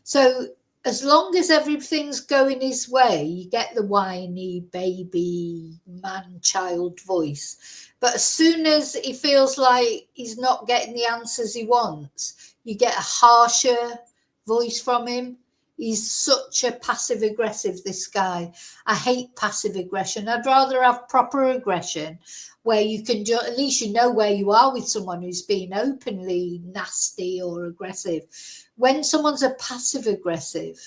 so as long as everything's going his way, you get the whiny baby man-child voice. But as soon as he feels like he's not getting the answers he wants, you get a harsher voice from him. He's such a passive aggressive, this guy. I hate passive aggression. I'd rather have proper aggression where you can at least you know where you are with someone who's being openly nasty or aggressive. When someone's a passive aggressive,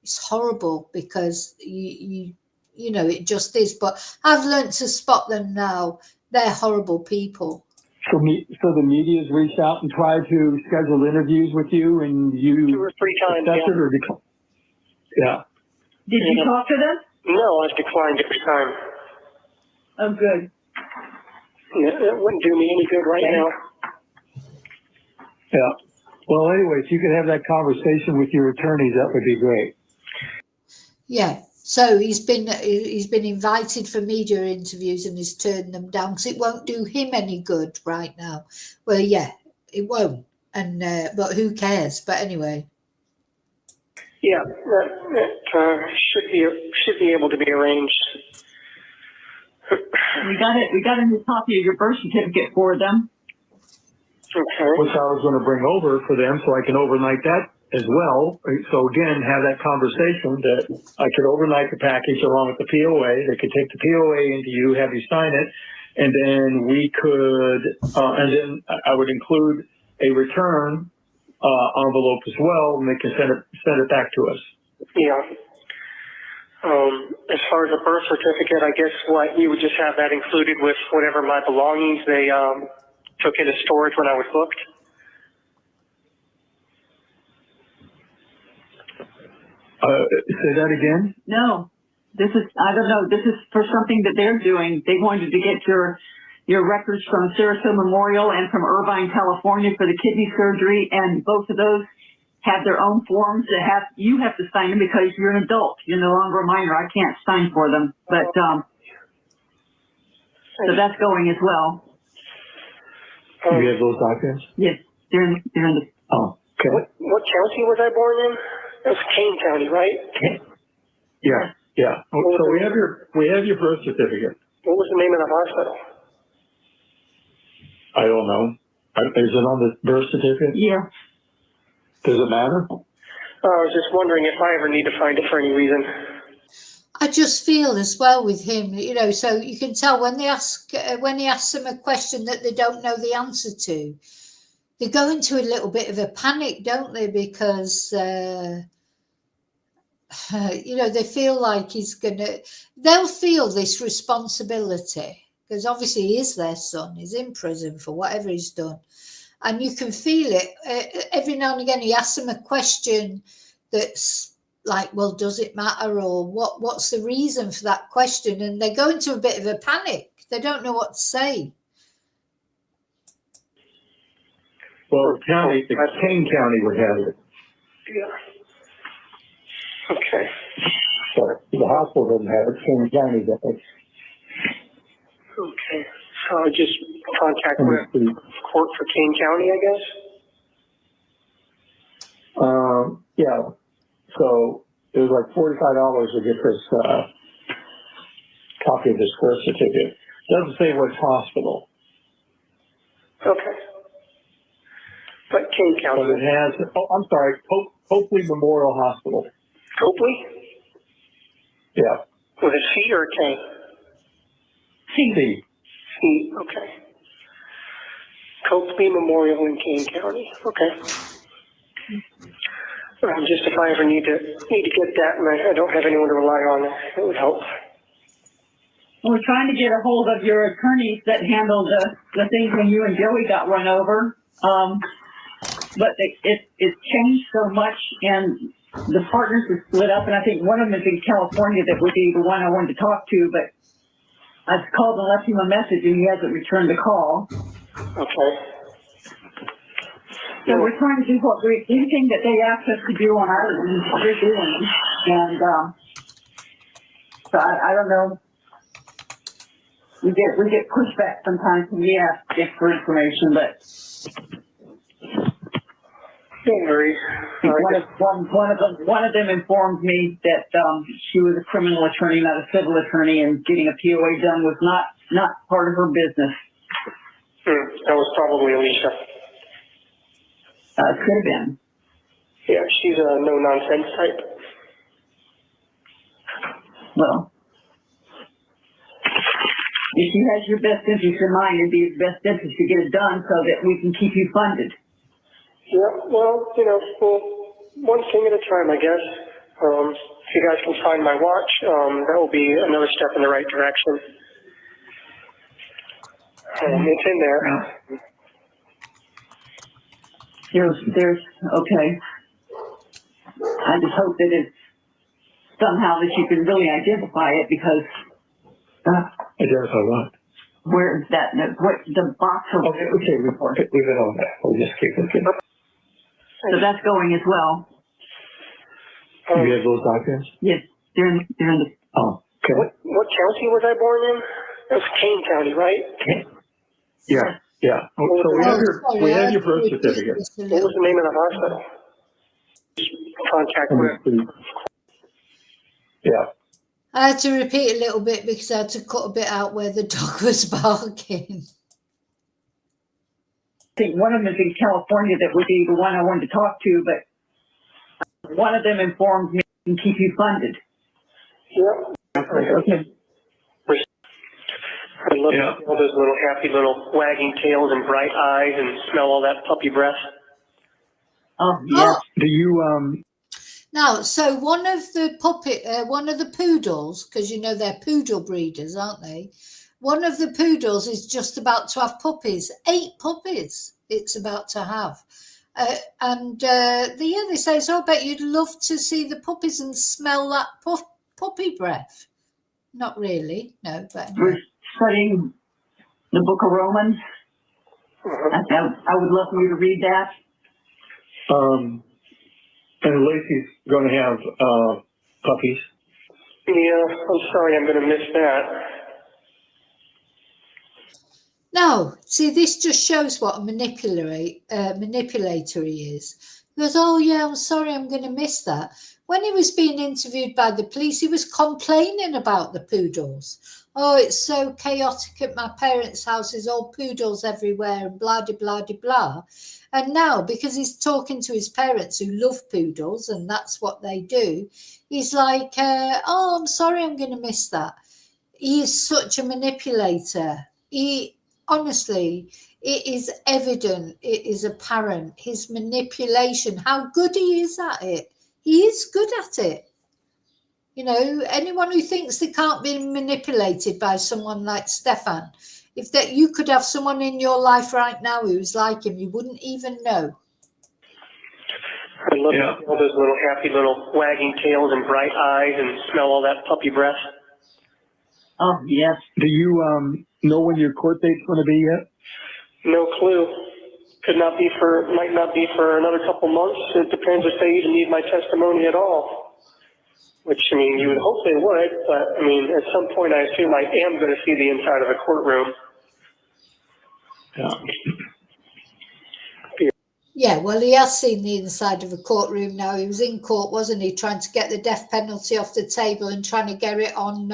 it's horrible because you know it just is. But I've learned to spot them now. They're horrible people. So the media's reached out and tried to schedule interviews with you, and you 2 or 3 times. accepted or declined? Yeah. did you talk to them? No, I've declined every time. Oh, good. Yeah, it wouldn't do me any good right now. Yeah. Well, anyway, if you could have that conversation with your attorneys, that would be great. Yeah. So he's been invited for media interviews and he's turned them down because it won't do him any good right now. Well, yeah, it won't. And but who cares? But anyway. Yeah, that should be able to be arranged. We got a new copy of your birth certificate for them. Okay. Which I was going to bring over for them so I can overnight that as well. So again, have that conversation that I could overnight the package along with the POA. They could take the POA into you, have you sign it, and then we could, and then I would include a return envelope as well, and they can send it back to us. Yeah. As far as a birth certificate, I guess we would just have that included with whatever my belongings they took into storage when I was booked. Say that again? No, I don't know. This is for something that they're doing. They wanted to get your records from Sarasota Memorial and from Irvine, California for the kidney surgery, and both of those have their own forms that you have to sign them because you're an adult. You're no longer a minor. I can't sign for them, but so that's going as well. Do you have those documents? Yes, they're in the. Oh, okay. What county was I born in? It was Kane County, right? Yeah. Yeah. So we have your birth certificate. What was the name of the hospital? I don't know. Is it on the birth certificate? Yeah. Does it matter? I was just wondering if I ever need to find it for any reason. I just feel as well with him, you know, so you can tell when they ask, when he asks them a question that they don't know the answer to, they go into a little bit of a panic, don't they? Because, you know, they feel like they'll feel this responsibility because obviously he is their son. He's in prison for whatever he's done. And you can feel it. Every now and again, he asks them a question that's like, well, does it matter? Or what's the reason for that question? And they go into a bit of a panic. They don't know what to say. Well, the Kane County would have it. Yeah. Okay. So the hospital doesn't have it. Kane County does. Okay. So I'll just contact the court for Kane County, I guess? Yeah. So it was like $45 to get this copy of this birth certificate. It doesn't say which hospital. Okay. But Kane County. But it has, I'm sorry, Copley Memorial Hospital. Copley? Yeah. With a C or a K? C. C, okay. Copley Memorial in Kane County. Okay. Just if I ever need to get that and I don't have anyone to rely on, it would help. We're trying to get a hold of your attorneys that handled the things when you and Joey got run over. But it's changed so much and the partners are split up, and I think one of them is in California that would be the one I wanted to talk to, but I've called and left him a message and he hasn't returned the call. Okay. So we're trying to do anything that they asked us to do on our end, we're doing. And so I don't know. We get pushback sometimes when we ask for information, but don't worry. One of them informed me that she was a criminal attorney, not a civil attorney, and getting a POA done was not part of her business. That was probably Alicia. Could have been. Yeah, she's a no-nonsense type. Well, if she has your best interest in mind, it'd be his best interest to get it done so that we can keep you funded. Yeah, well, one thing at a time, I guess. If you guys can find my watch, that will be another step in the right direction. It's in there. There's okay. I just hope that it's somehow that you can really identify it because. Identify what? Where is that? What the box? Okay, leave it on that. We'll just keep looking. So that's going as well. You have those documents? Yes, they're in the. Oh, okay. What county was I born in? It was Kane County, right? Yeah. Yeah. So we have your birth certificate. What was the name of the hospital? Contact. Yeah. I had to repeat a little bit because I had to cut a bit out where the dog was barking. I think one of them is in California that would be the one I wanted to talk to, but one of them informed me and keep you funded. Yeah. Okay. I love to see all those little happy little wagging tails and bright eyes and smell all that puppy breath. Oh, yeah. Do you, Now, so one of the poodles, because you know they're poodle breeders, aren't they? One of the poodles is just about to have puppies. 8 puppies it's about to have. They say, so I bet you'd love to see the puppies and smell that puppy breath. Not really, no, but anyway. We're studying the Book of Romans. I would love for you to read that. and Lacey's going to have puppies. Yeah, I'm sorry, I'm going to miss that. No, see, this just shows what a manipulator he is. He goes, oh, yeah, I'm sorry, I'm going to miss that. When he was being interviewed by the police, he was complaining about the poodles. Oh, it's so chaotic at my parents' house. There's all poodles everywhere and blah, blah, blah, blah. And now, because he's talking to his parents who love poodles and that's what they do, he's like, oh, I'm sorry, I'm going to miss that. He is such a manipulator. Honestly, it is evident, it is apparent, his manipulation, how good he is at it. He is good at it. Anyone who thinks they can't be manipulated by someone like Stephan, if that you could have someone in your life right now who's like him, you wouldn't even know. I love to see all those little happy little wagging tails and bright eyes and smell all that puppy breath. Oh, yes. Do you know when your court date's going to be yet? No clue. Might not be for another couple months. It depends if they even need my testimony at all. Which, I mean, you would hope they would, but, I mean, at some point I assume I am going to see the inside of a courtroom. Yeah. Yeah, well, he has seen the inside of a courtroom now. He was in court, wasn't he, trying to get the death penalty off the table and trying to get it on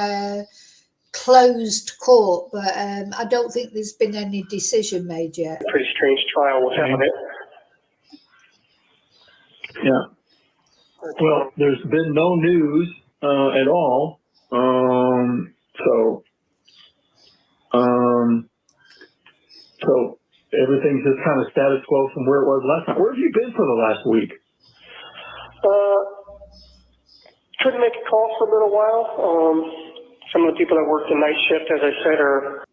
closed court, but I don't think there's been any decision made yet. Pretty strange trial without it. Yeah. Well, there's been no news at all. So everything's just kind of status quo from where it was last time. Where have you been for the last week? Couldn't make a call for a little while. Some of the people that worked the night shift, as I said, are...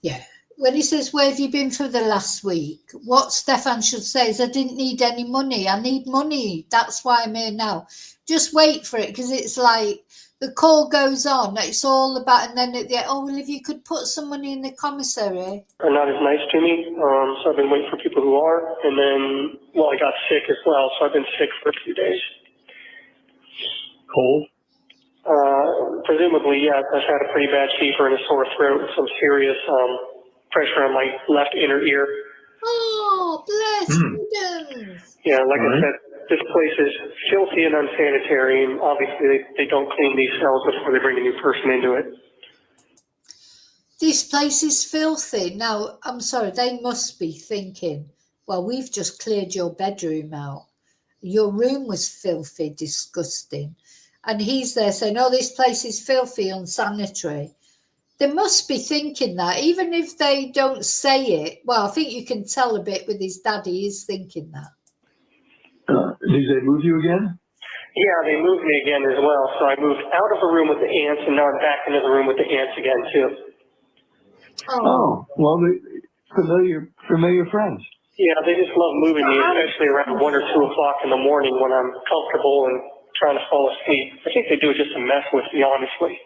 Yeah. When he says, where have you been for the last week? What Stephan should say is, I didn't need any money. I need money. That's why I'm here now. Just wait for it, because it's like the call goes on. It's all about, and then at the end, oh, well, if you could put some money in the commissary. Are not as nice to me. So I've been waiting for people who are. And then, well, I got sick as well, so I've been sick for a few days. Cold? Presumably, yeah. I've had a pretty bad fever and a sore throat and some serious pressure on my left inner ear. Oh, bless goodness. Yeah, like I said, this place is filthy and unsanitary, and obviously they don't clean these cells before they bring a new person into it. This place is filthy. Now, I'm sorry, they must be thinking, well, we've just cleared your bedroom out. Your room was filthy, disgusting. And he's there saying, oh, this place is filthy, unsanitary. They must be thinking that, even if they don't say it. Well, I think you can tell a bit with his daddy, he's thinking that. Did they move you again? Yeah, they moved me again as well. So I moved out of the room with the ants, and now I'm back into the room with the ants again, too. Oh, well, familiar friends. Yeah, they just love moving me, especially around 1 or 2 o'clock in the morning when I'm comfortable and trying to fall asleep. I think they do it just to mess with me, honestly.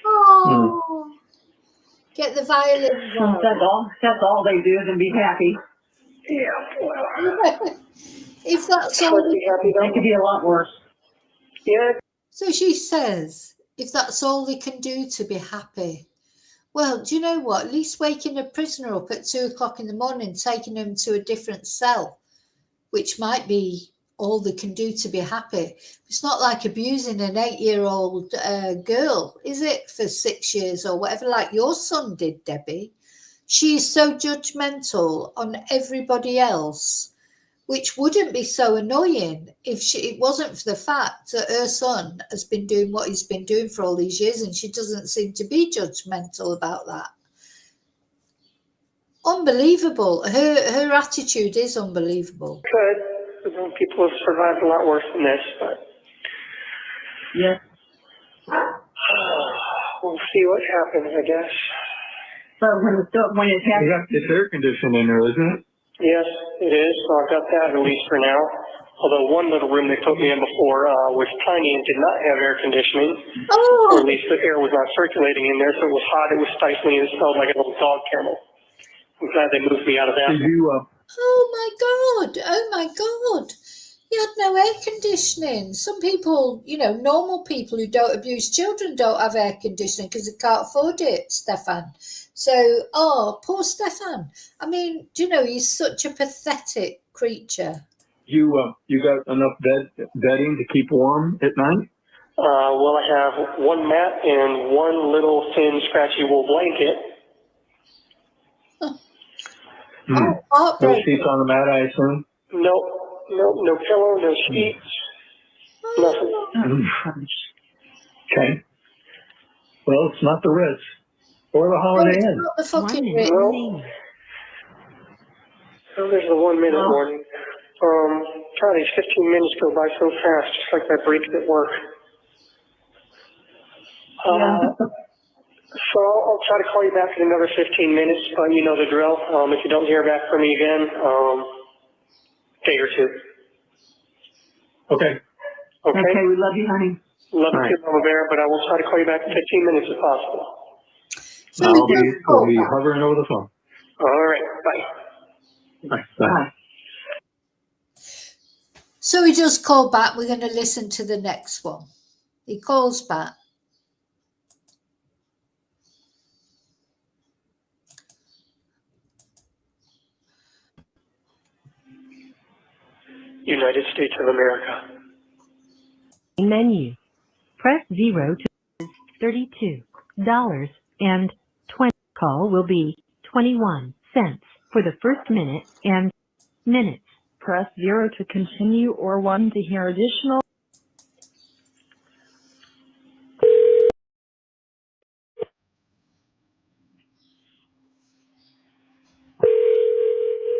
Oh, get the violins on. That's all they do is and be happy. Yeah, well. If that's all, They could be a lot worse. Yeah. So she says, if that's all they can do to be happy. Well, do you know what? At least waking a prisoner up at 2 o'clock in the morning, taking him to a different cell, which might be all they can do to be happy. It's not like abusing an 8-year-old girl, is it, for 6 years or whatever, like your son did, Debbie. She is so judgmental on everybody else, which wouldn't be so annoying if it wasn't for the fact that her son has been doing what he's been doing for all these years, and she doesn't seem to be judgmental about that. Unbelievable. Her attitude is unbelievable. Good. People have survived a lot worse than this, but Yes. we'll see what happens, I guess. But when it happens, It's air conditioning in there, isn't it? Yes, it is. So I've got that at least for now. Although one little room they put me in before was tiny and did not have air conditioning. Oh, Or at least the air was not circulating in there, so it was hot, it was stifling, and it smelled like a little dog kennel. I'm glad they moved me out of that. Did you, oh my God. Oh my God. You had no air conditioning. Some people, normal people who don't abuse children don't have air conditioning because they can't afford it, Stephan. So, poor Stephan. I mean, he's such a pathetic creature. you got enough bedding to keep warm at night? Well, I have one mat and one little thin scratchy wool blanket. Hmm. Oh, No heartbreaking. sheets on the mat, I assume? No pillow, no sheets, nothing. Mm. Okay. Well, it's not the Ritz or the No, Holiday it's Inn. not the 1 fucking minute Ritz. remaining. Oh, there's the 1 minute warning. God, these 15 minutes go by so fast, just like that break at work. So I'll try to call you back in another 15 minutes, but you know the drill. If you don't hear back from me again, day or two. Okay. Okay? We love you, honey. Love All you too, Mama Bear, but I will try to call you back in 15 minutes if possible. So I'll he does call be back. hovering over the phone. All right, bye. Bye. Bye. So he does call back. We're going to listen to the next one. He calls back. United States of America. Menu. Press 0 to $32.20. Call will be 21 cents for the first minute and minutes. Press 0 to continue or 1 to hear additional.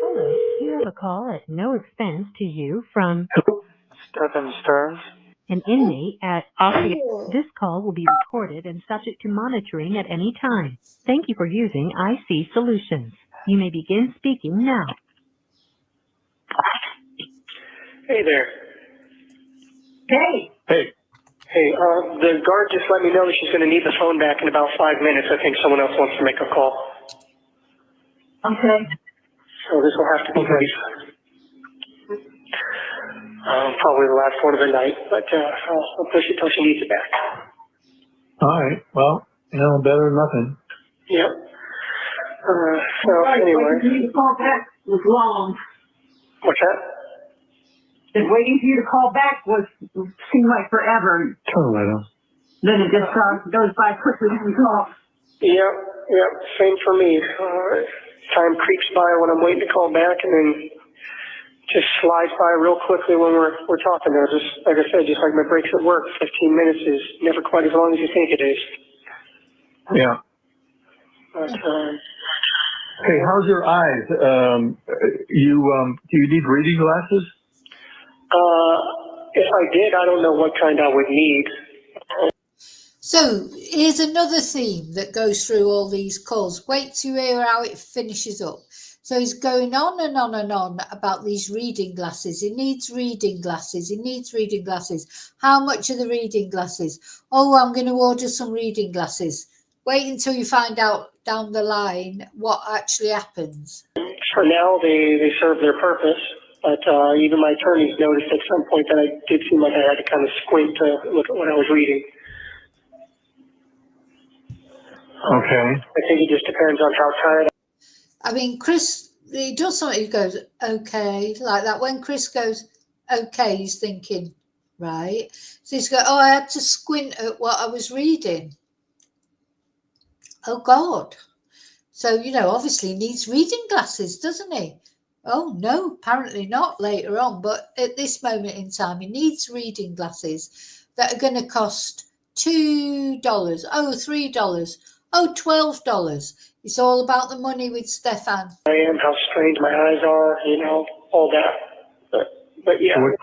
Hello, you have a call at no expense to you from Stephan Stearns. an inmate at Austria. Oh. This call will be recorded and subject to monitoring at any time. Thank you for using IC Solutions. You may begin speaking now. Hey there. Hey. Hey. Hey, the guard just let me know that she's going to need the phone back in about 5 minutes. I think someone else wants to make a call. Okay. So this will have to be brief. Probably the last one of the night, but I'll push it till she needs it back. All right. Well, better than nothing. Yep. So anyway, Waiting for you to call back was long. what's that? And waiting for you to call back seemed like forever. Turn the light on. Then it just goes by quickly when you call. Yep. Same for me. Time creeps by when I'm waiting to call back, and then just slides by real quickly when we're talking there. Just like I said, just like my breaks at work, 15 minutes is never quite as long as you think it is. Yeah. But, Hey, how's your eyes? Do you need reading glasses? if I did, I don't know what kind I would need. So here's another theme that goes through all these calls. Wait to hear how it finishes up. So he's going on and on and on about these reading glasses. He needs reading glasses. He needs reading glasses. How much are the reading glasses? Oh, I'm going to order some reading glasses. Wait until you find out down the line what actually happens. For now, they serve their purpose, but even my attorneys noticed at some point that I did seem like I had to kind of squint to look at what I was reading. Okay. I think it just depends on how tired I mean, Chris, he does something, he goes, okay, like that. When Chris goes, okay, he's thinking, right? So he's going, oh, I had to squint at what I was reading. Oh, God. So, obviously he needs reading glasses, doesn't he? Oh, no, apparently not later on. But at this moment in time, he needs reading glasses that are going to cost $2, oh, $3, oh, $12. It's all about the money with Stephan. I am, how strained my eyes are, all that. But yeah. What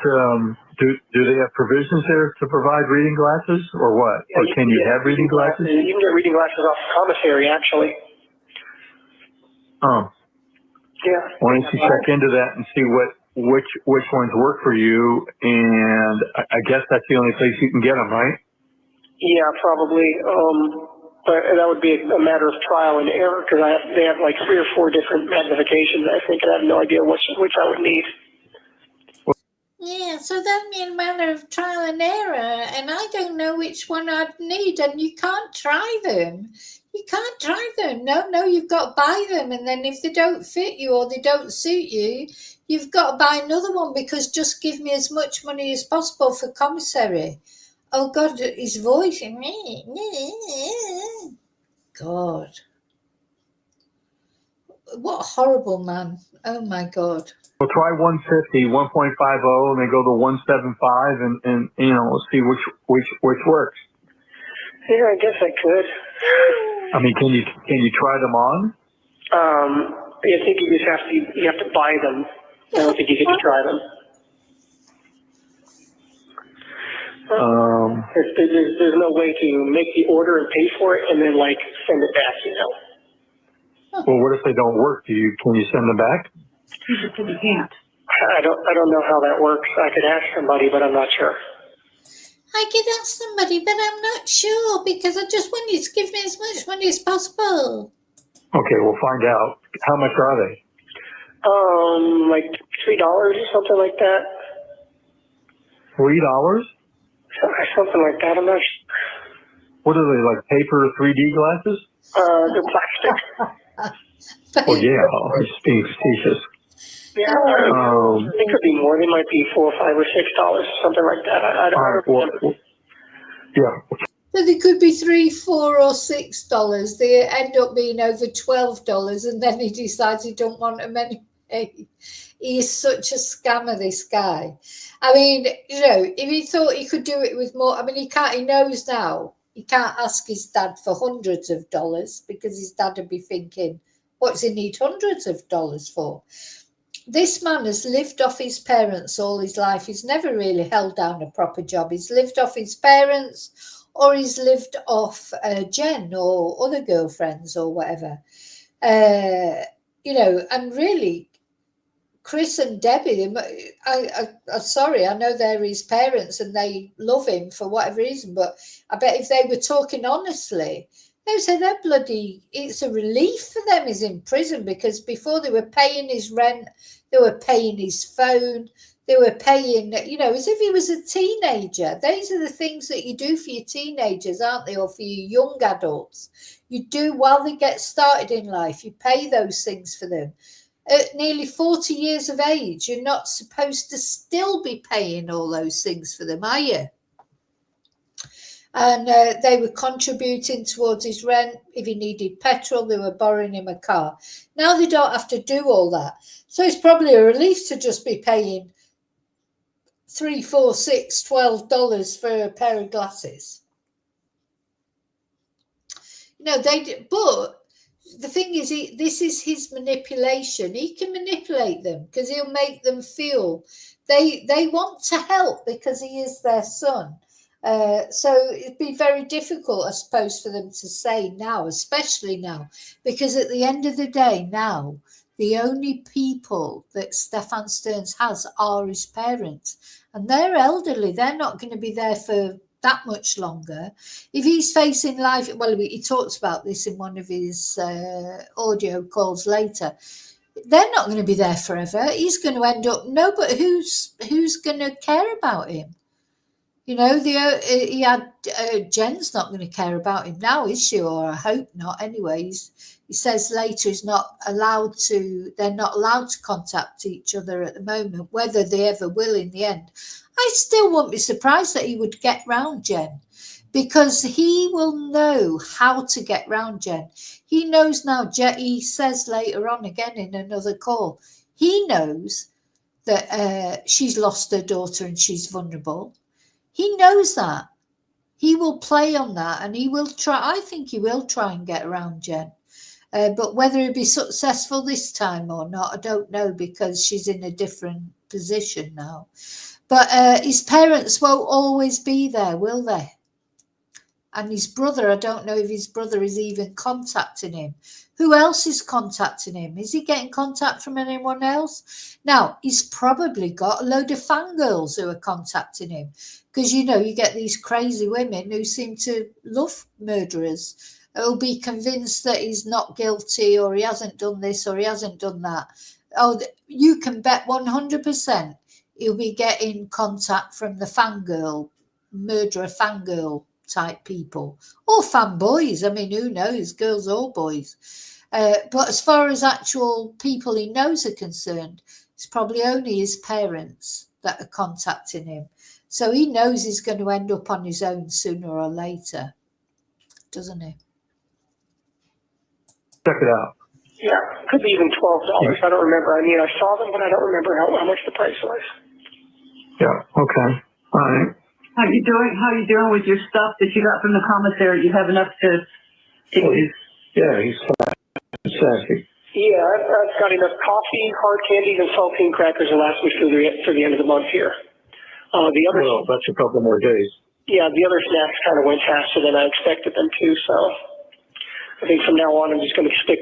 do they have provisions there to provide reading glasses, or what? Yeah, or can you have reading glasses? You can get reading glasses off the commissary, actually. Oh. Yeah. Why don't you check into that and see which ones work for you? And I guess that's the only place you can get them, right? Yeah, probably. But that would be a matter of trial and error because they have like 3 or 4 different magnifications. I think, and I have no idea which I would need. Yeah, so that'd be a matter of trial and error, and I don't know which one I'd need, and you can't try them. You can't try them. No, you've got to buy them, and then if they don't fit you or they don't suit you, you've got to buy another one because just give me as much money as possible for commissary. Oh God, his voice. God. What a horrible man. Oh my God. We'll try 150, 1.50, and then go to 175, and we'll see which works. Yeah, I guess I could. I mean, can you try them on? I think you have to buy them. I don't think you get to try them. There's no way to make the order and pay for it and then send it back, Well, what if they don't work? Can you send them back? He just said he can't. I don't know how that works. I could ask somebody, but I'm not sure. I could ask somebody, but I'm not sure because I just want you to give me as much money as possible. Okay, we'll find out. How much are they? Like $3 or something like that. $3? Something like that. I'm not sure. What are they, like paper 3D glasses? They're plastic. Oh yeah, I'm just being facetious. Yeah, it could be more. They might be $4 or $5 or $6, something like that. I don't remember. Yeah. So they could be $3, $4, or $6. They end up being over $12, and then he decides he don't want them anyway. He is such a scammer, this guy. I mean, if he thought he could do it with more, I mean, he can't. He knows now he can't ask his dad for hundreds of dollars because his dad would be thinking, what's he need hundreds of dollars for? This man has lived off his parents all his life. He's never really held down a proper job. He's lived off his parents, or he's lived off Jen or other girlfriends or whatever. And really, Chris and Debbie, I'm sorry, I know they're his parents and they love him for whatever reason, but I bet if they were talking honestly, they would say it's a relief for them he's in prison, because before they were paying his rent, they were paying his phone, they were paying, as if he was a teenager. These are the things that you do for your teenagers, aren't they? Or for your young adults. You do while they get started in life. You pay those things for them. At nearly 40 years of age, you're not supposed to still be paying all those things for them, are you? And they were contributing towards his rent. If he needed petrol, they were borrowing him a car. Now they don't have to do all that. So it's probably a relief to just be paying $3, $4, $6, $12 for a pair of glasses. But the thing is, this is his manipulation. He can manipulate them because he'll make them feel they want to help because he is their son. So it'd be very difficult, I suppose, for them to say now, especially now, because at the end of the day now, the only people that Stephan Stearns has are his parents, and they're elderly. They're not going to be there for that much longer. If he's facing life, well, he talks about this in one of his audio calls later. They're not going to be there forever. He's going to end up but who's going to care about him? Jen's not going to care about him now, is she? Or I hope not. Anyways, he says later they're not allowed to contact each other at the moment, whether they ever will in the end. I still won't be surprised that he would get round Jen, because he will know how to get round Jen. He knows now, he says later on again in another call, he knows that she's lost her daughter and she's vulnerable. He knows that. He will play on that, and he will try. I think he will try and get around Jen. But whether he'll be successful this time or not, I don't know, because she's in a different position now. But his parents won't always be there, will they? And his brother, I don't know if his brother is even contacting him. Who else is contacting him? Is he getting contact from anyone else? Now, he's probably got a load of fangirls who are contacting him. Because, you get these crazy women who seem to love murderers, who'll be convinced that he's not guilty, or he hasn't done this, or he hasn't done that. Oh, you can bet 100% he'll be getting contact from the murderer fangirl type people, or fanboys. I mean, who knows, girls or boys. But as far as actual people he knows are concerned, It's probably only his parents that are contacting him. So he knows he's going to end up on his own sooner or later, doesn't he? Check it out. Yeah, could be even $12. I don't remember. I mean, I saw them, but I don't remember how much the price was. Yeah. Okay. All right. How you doing with your stuff that you got from the commissary? You have enough to? Well, he's fantastic. Yeah, I've got enough coffee, hard candies, and saltine crackers to last me through the end of the month here. Well, that's a couple more days. Yeah, the other snacks kind of went faster than I expected them to, so I think from now on I'm just going to stick.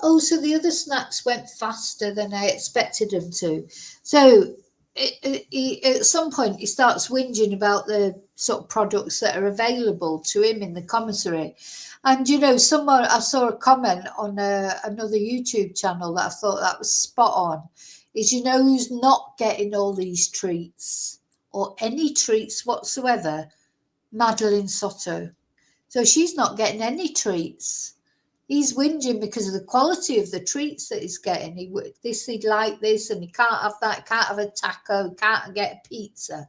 Oh, so the other snacks went faster than I expected them to. So at some point he starts whinging about the sort of products that are available to him in the commissary. And, you know, I saw a comment on another YouTube channel that I thought that was spot on, is, you know, who's not getting all these treats or any treats whatsoever? Madeline Soto. So she's not getting any treats. He's whinging because of the quality of the treats that he's getting. He'd like this, and he can't have that, can't have a taco, can't get a pizza.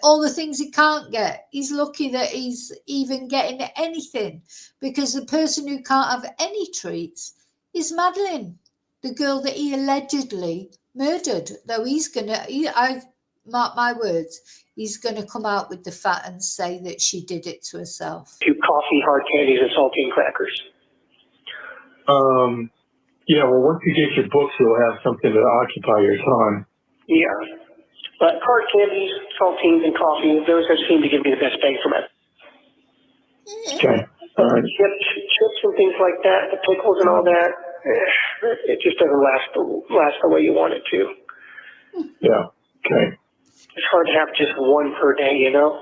All the things he can't get. He's lucky that he's even getting anything, because the person who can't have any treats is Madeline, the girl that he allegedly murdered. Though I mark my words, he's going to come out with the fact and say that she did it to herself. Coffee, hard candies, and saltine crackers. Yeah, well, once you get your books, you'll have something to occupy your time. Yeah. But hard candies, saltines, and coffee, those have seemed to give me the best bang for my. Okay. All right. Chips and things like that, the pickles and all that, it just doesn't last the way you want it to. Yeah. Okay. It's hard to have just one per day, you know?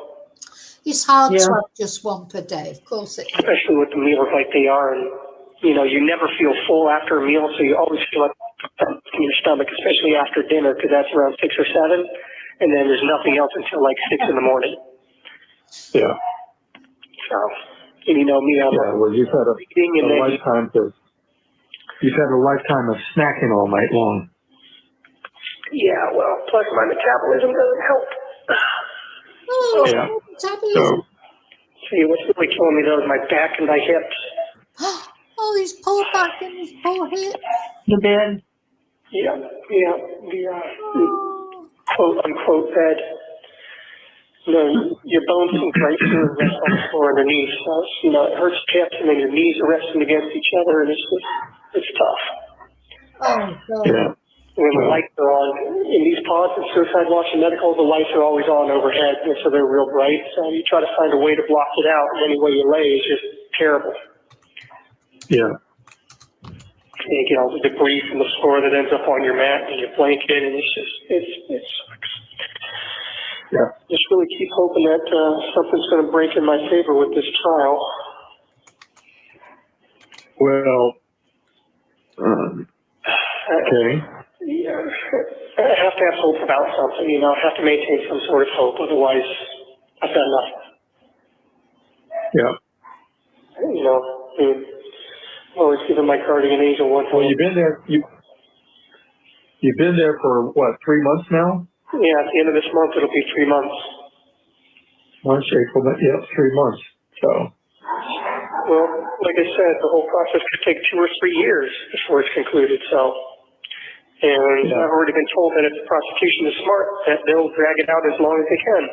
It's hard to have just one per day, of course it is. Especially with the meals like they are, and you know, you never feel full after a meal, so you always feel like in your stomach, especially after dinner, because that's around 6 or 7, and then there's nothing else until like 6 in the morning. Yeah. So, and you know me, well, you've had a lifetime of snacking all night long. Yeah, well, plus my metabolism doesn't help. Oh, yeah. metabolism. See, what's really killing me though is my back and my hips. Oh, his poor back and his poor hips. The bed. Yeah, the quote unquote bed. Your bones sink right through and rest on the floor underneath. So, you know, it hurts hips, and then your knees are resting against each other, and it's tough. Oh, God. Yeah. When the lights are on, in these pods and suicide watch and medical, the lights are always on overhead, and so they're real bright. So you try to find a way to block it out, and any way you lay is just terrible. Yeah. And you get all the debris from the floor that ends up on your mat and your blanket, and it sucks. Yeah. Just really keep hoping that something's going to break in my favor with this trial. Well, okay. Yeah, I have to have hope about something, you know. I have to maintain some sort of hope, otherwise I've got nothing. Yeah. You know, I mean, I've always given my guardian angel one hope. Well, you've been there. You've been there for what, 3 months now? Yeah, at the end of this month it'll be 3 months. March, April, yeah, 3 months. So. Well, like I said, the whole process could take 2 or 3 years before it's concluded. So, and I've already been told that if the prosecution is smart, that they'll drag it out as long as they can.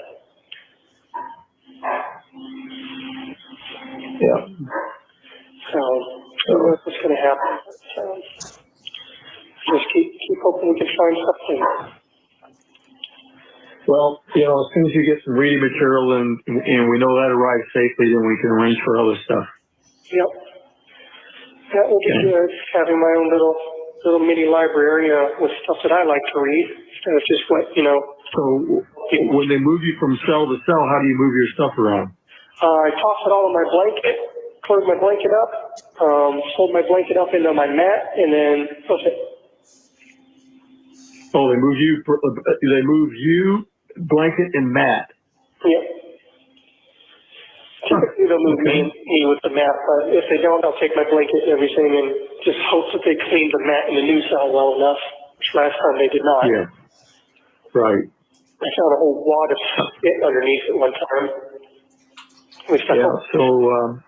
Yeah. So, who knows what's going to happen? So, just keep hoping we can find something. Well, you know, as soon as you get some reading material and we know that arrives safely, then we can arrange for other stuff. Yep. That will be good, having my own little mini library with stuff that I like to read, instead of just what, you know. So when they move you from cell to cell, how do you move your stuff around? I toss it all in my blanket, close my blanket up, fold my blanket up into my mat, and then push it. Oh, they move you, blanket and mat. Yep. Typically they'll move me with the mat, but if they don't, I'll take my blanket and everything and just hope that they clean the mat in the new cell well enough. Last time they did not. Yeah. Right. I found a whole wad of spit underneath at one time. Yeah. So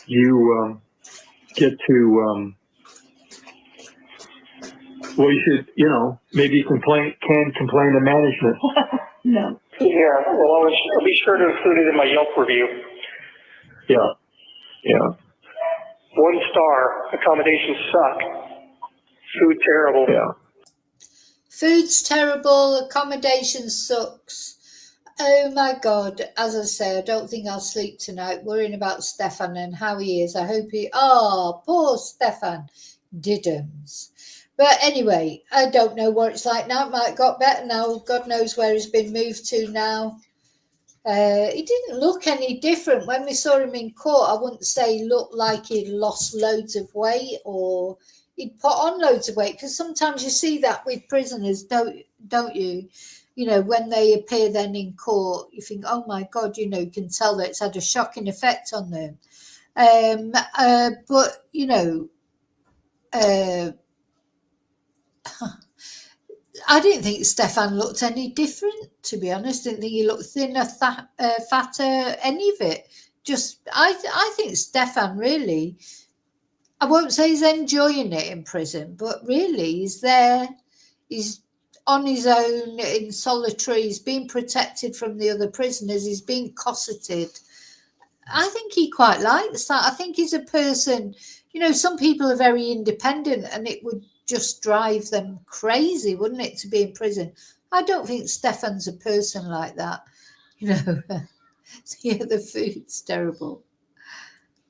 you get to well, you should, maybe you can complain to management. No. Yeah, well, I'll be sure to include it in my Yelp review. Yeah. Yeah. 1 star, accommodations suck. Food terrible. Yeah. Food's terrible, accommodation sucks. Oh my God, as I say, I don't think I'll sleep tonight worrying about Stephan and how he is. I hope poor Stephan, diddums. But anyway, I don't know what it's like now. It might have got better now. God knows where he's been moved to now. He didn't look any different. When we saw him in court, I wouldn't say he looked like he'd lost loads of weight or he'd put on loads of weight, because sometimes you see that with prisoners, don't you? When they appear then in court, you think, oh my God, you can tell that it's had a shocking effect on them. But I didn't think Stephan looked any different, to be honest. Didn't think he looked thinner, fatter, any of it. I think Stephan really, I won't say he's enjoying it in prison, but really he's there. He's on his own in solitary. He's being protected from the other prisoners. He's being cosseted. I think he quite likes that. I think he's a person, some people are very independent and it would just drive them crazy, wouldn't it, to be in prison? I don't think Stephan's a person like that. Yeah, the food's terrible.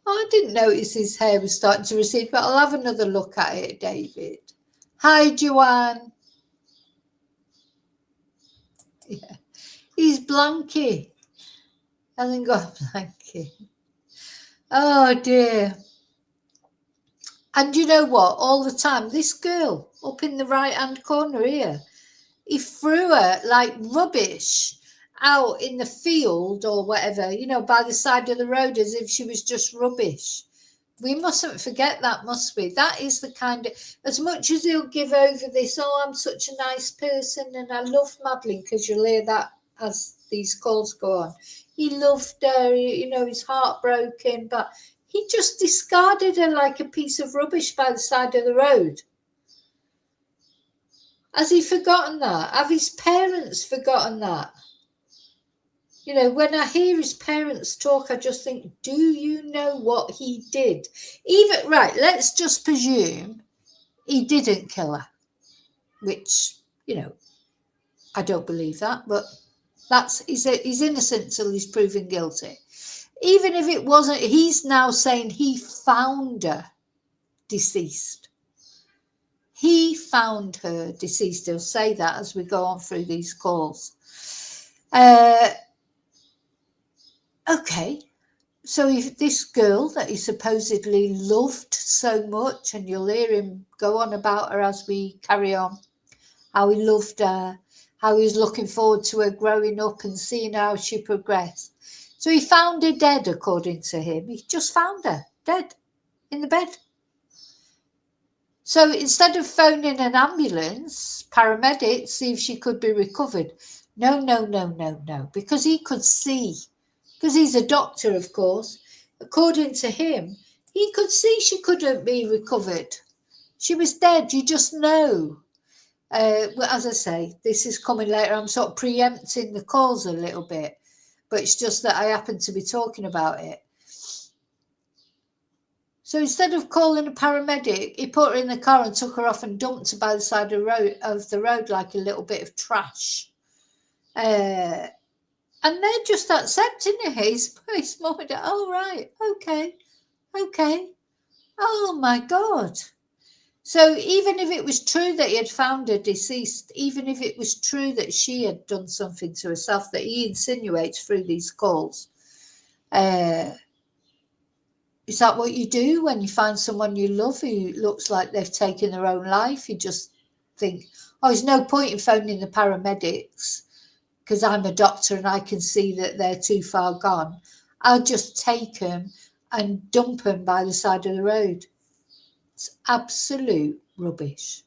I didn't notice his hair was starting to recede, but I'll have another look at it, David. Hi, Joanne. Yeah, he's blanky. Hasn't got a blanket. Oh dear. And you know what? All the time, this girl up in the right-hand corner here, he threw her like rubbish out in the field or whatever, by the side of the road as if she was just rubbish. We mustn't forget that, must we? That is the kind of, as much as he'll give over this, oh, I'm such a nice person and I love Madeline, because you'll hear that as these calls go on. He loved her, he's heartbroken, but he just discarded her like a piece of rubbish by the side of the road. Has he forgotten that? Have his parents forgotten that? When I hear his parents talk, I just think, do you know what he did? Right, let's just presume he didn't kill her, which, I don't believe that, but he's innocent till he's proven guilty. Even if it wasn't, he's now saying he found her deceased. He found her deceased. He'll say that as we go on through these calls. Okay, so if this girl that he supposedly loved so much, and you'll hear him go on about her as we carry on, how he loved her, how he was looking forward to her growing up and seeing how she progressed. So he found her dead, according to him. He just found her dead in the bed. So instead of phoning an ambulance, paramedics, see if she could be recovered. No, because he could see, because he's a doctor, of course. According to him, he could see she couldn't be recovered. She was dead, you just know. Well, as I say, this is coming later. I'm sort of preempting the calls a little bit, but it's just that I happen to be talking about it. So instead of calling a paramedic, he put her in the car and took her off and dumped her by the side of the road like a little bit of trash. And they're just accepting it. His mum and dad, oh, right, okay. Oh, my God. So even if it was true that he had found her deceased, even if it was true that she had done something to herself that he insinuates through these calls, is that what you do when you find someone you love who looks like they've taken their own life? You just think, oh, there's no point in phoning the paramedics because I'm a doctor and I can see that they're too far gone. I'll just take them and dump them by the side of the road. It's absolute rubbish.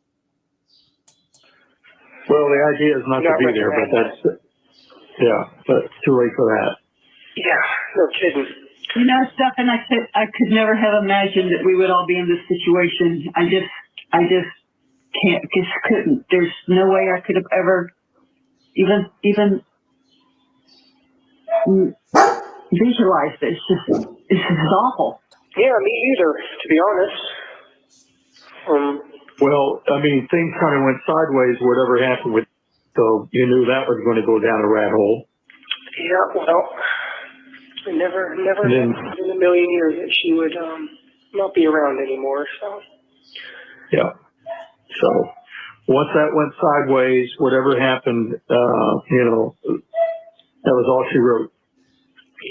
Well, the idea is not to be there, but but too late for that. Yeah, no kidding. You know, Stephan, I could never have imagined that we would all be in this situation. I just couldn't. There's no way I could have ever even visualized it. It's just awful. Yeah, me either, to be honest. Well, I mean, things kind of went sideways, whatever happened with, so you knew that was going to go down a rat hole. Yeah, well, I never in a million years that she would not be around anymore, so. Yeah. So once that went sideways, whatever happened, you know, that was all she wrote.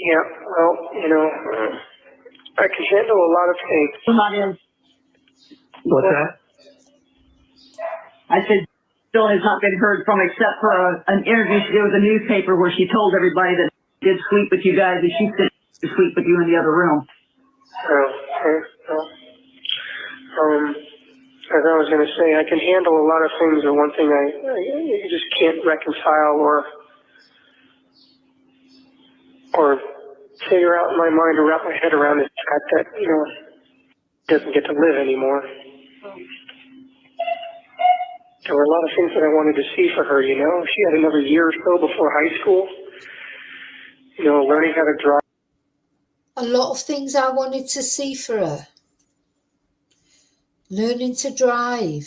Yeah, well, you know, I can handle a lot of things. What's that? I said, still has not been heard from except for an interview she did with a newspaper where she told everybody that she did sleep with you guys and she said to sleep with you in the other room. As I was going to say, I can handle a lot of things, but one thing I just can't reconcile or figure out in my mind or wrap my head around is the fact that, you know, doesn't get to live anymore. There were a lot of things that I wanted to see for her, you know. She had another year or so before high school, you know, learning how to drive. A lot of things I wanted to see for her. Learning to drive.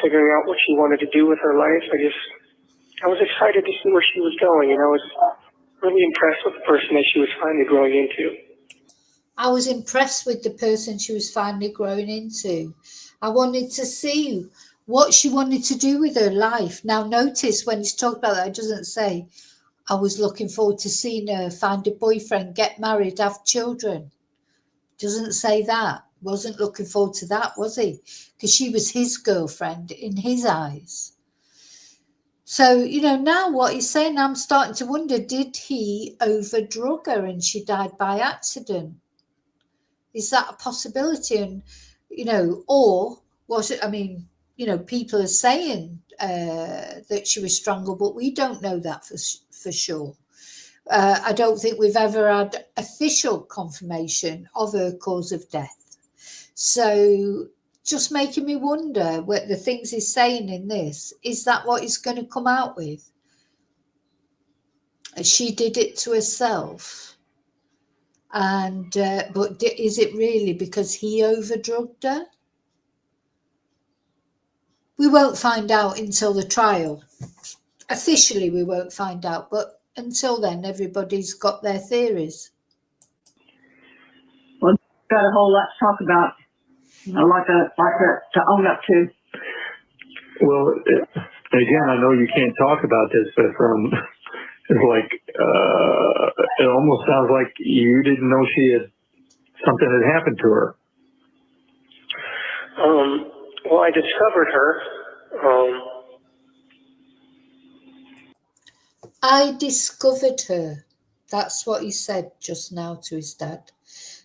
Figuring out what she wanted to do with her life. I was excited to see where she was going, and I was really impressed with the person that she was finally growing into. I was impressed with the person she was finally growing into. I wanted to see what she wanted to do with her life. Now, notice when he's talked about that, it doesn't say, I was looking forward to seeing her find a boyfriend, get married, have children. Doesn't say that. Wasn't looking forward to that, was he? Because she was his girlfriend in his eyes. So, you know, now what he's saying, I'm starting to wonder, did he overdrug her and she died by accident? Is that a possibility? And, you know, or was it, I mean, you know, people are saying that she was strangled, but we don't know that for sure. I don't think we've ever had official confirmation of her cause of death. So just making me wonder what the things he's saying in this, is that what he's going to come out with? She did it to herself. And but is it really because he overdrugged her? We won't find out until the trial. Officially, we won't find out, but until then, everybody's got their theories. Well, got a whole lot to talk about, a lot to own up to. Well, again, I know you can't talk about this, but it's like it almost sounds like you didn't know something had happened to her. Well, I discovered her. I discovered her. That's what he said just now to his dad.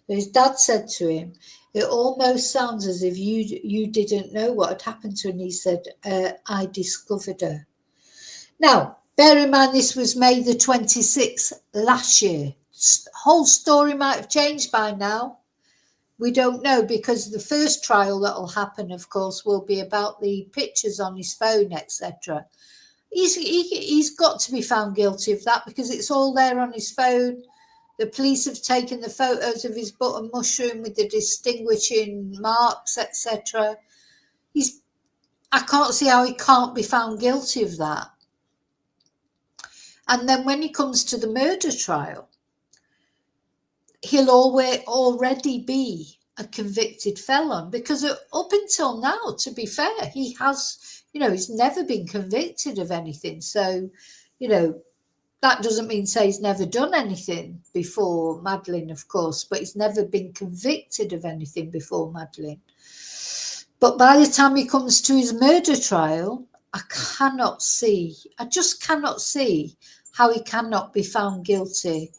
His dad said to him, it almost sounds as if you didn't know what had happened to her. And he said, I discovered her. Now, bear in mind, this was May the 26th last year. Whole story might have changed by now. We don't know, because the first trial that will happen, of course, will be about the pictures on his phone, etc. He's got to be found guilty of that because it's all there on his phone. The police have taken the photos of his button mushroom with the distinguishing marks, etc. I can't see how he can't be found guilty of that. And then when he comes to the murder trial, he'll already be a convicted felon, because up until now, to be fair, he has, he's never been convicted of anything. So, that doesn't mean say he's never done anything before Madeleine, of course, but he's never been convicted of anything before Madeleine. But by the time he comes to his murder trial, I just cannot see how he cannot be found guilty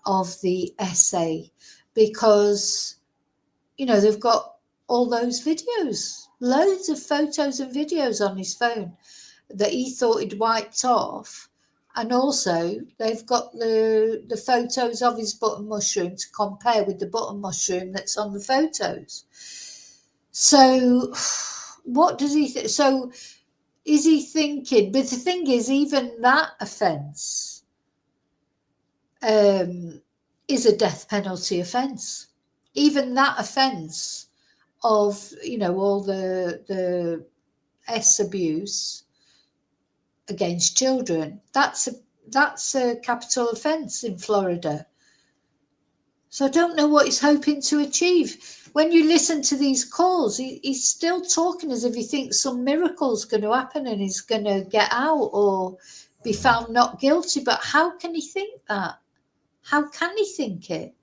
of the essay, because, they've got all those videos. loads of photos and videos on his phone that he thought he'd wiped off. And also, they've got the photos of his button mushroom to compare with the button mushroom that's on the photos. So, what does he think? So, is he thinking? But the thing is, even that offence is a death penalty offence. Even that offence of, you know, all the S abuse against children, that's a capital offence in Florida. So I don't know what he's hoping to achieve. When you listen to these calls, he's still talking as if he thinks some miracle's going to happen and he's going to get out or be found not guilty. But how can he think that? How can he think it?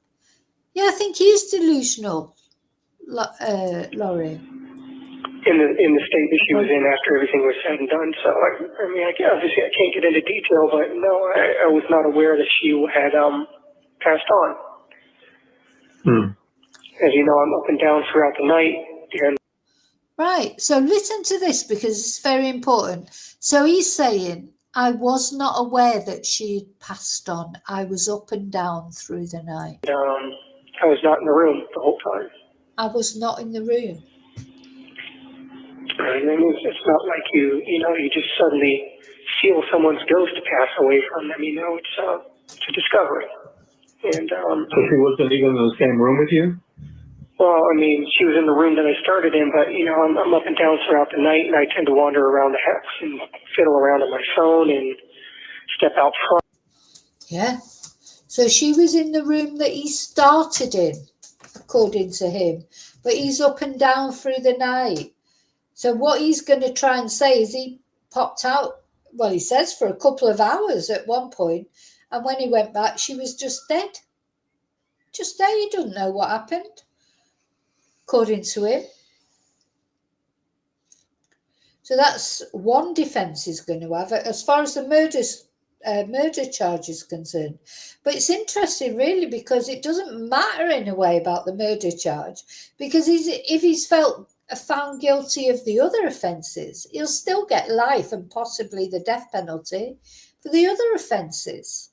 Yeah, I think he is delusional, Laurie. In the state that she was in after everything was said and done. So, I mean, obviously I can't get into detail, but no, I was not aware that she had passed on. As you know, I'm up and down throughout the night. And right, so listen to this because it's very important. So he's saying, I was not aware that she'd passed on. I was up and down through the night. I was not in the room the whole time. I was not in the room. I mean, it's not like you just suddenly feel someone's ghost pass away from them. You know, it's a discovery. And So she wasn't even in the same room with you? well, I mean, she was in the room that I started in, but you know, I'm up and down throughout the night, and I tend to wander around the house and fiddle around on my phone and step out front. Yeah. So she was in the room that he started in, according to him, but he's up and down through the night. So what he's going to try and say is he popped out, well, he says for a couple of hours at one point, and when he went back, she was just dead. Just there, he doesn't know what happened, according to him. So that's one defence he's going to have, as far as the murder charge is concerned. But it's interesting, really, because it doesn't matter in a way about the murder charge, because if he's found guilty of the other offences, he'll still get life and possibly the death penalty for the other offences.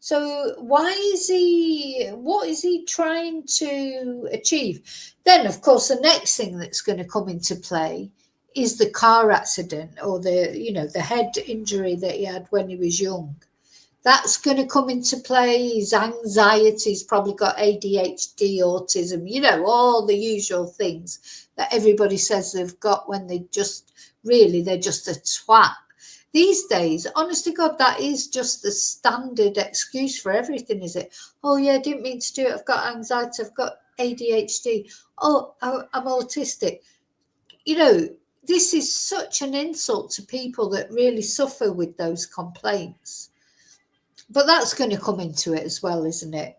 So what is he trying to achieve? Then, of course, the next thing that's going to come into play is the car accident or the head injury that he had when he was young. That's going to come into play. His anxiety, he's probably got ADHD, autism, all the usual things that everybody says they've got when they're just a twat. These days, honest to God, that is just the standard excuse for everything, is it? Oh, yeah, I didn't mean to do it. I've got anxiety. I've got ADHD. Oh, I'm autistic. This is such an insult to people that really suffer with those complaints. But that's going to come into it as well, isn't it?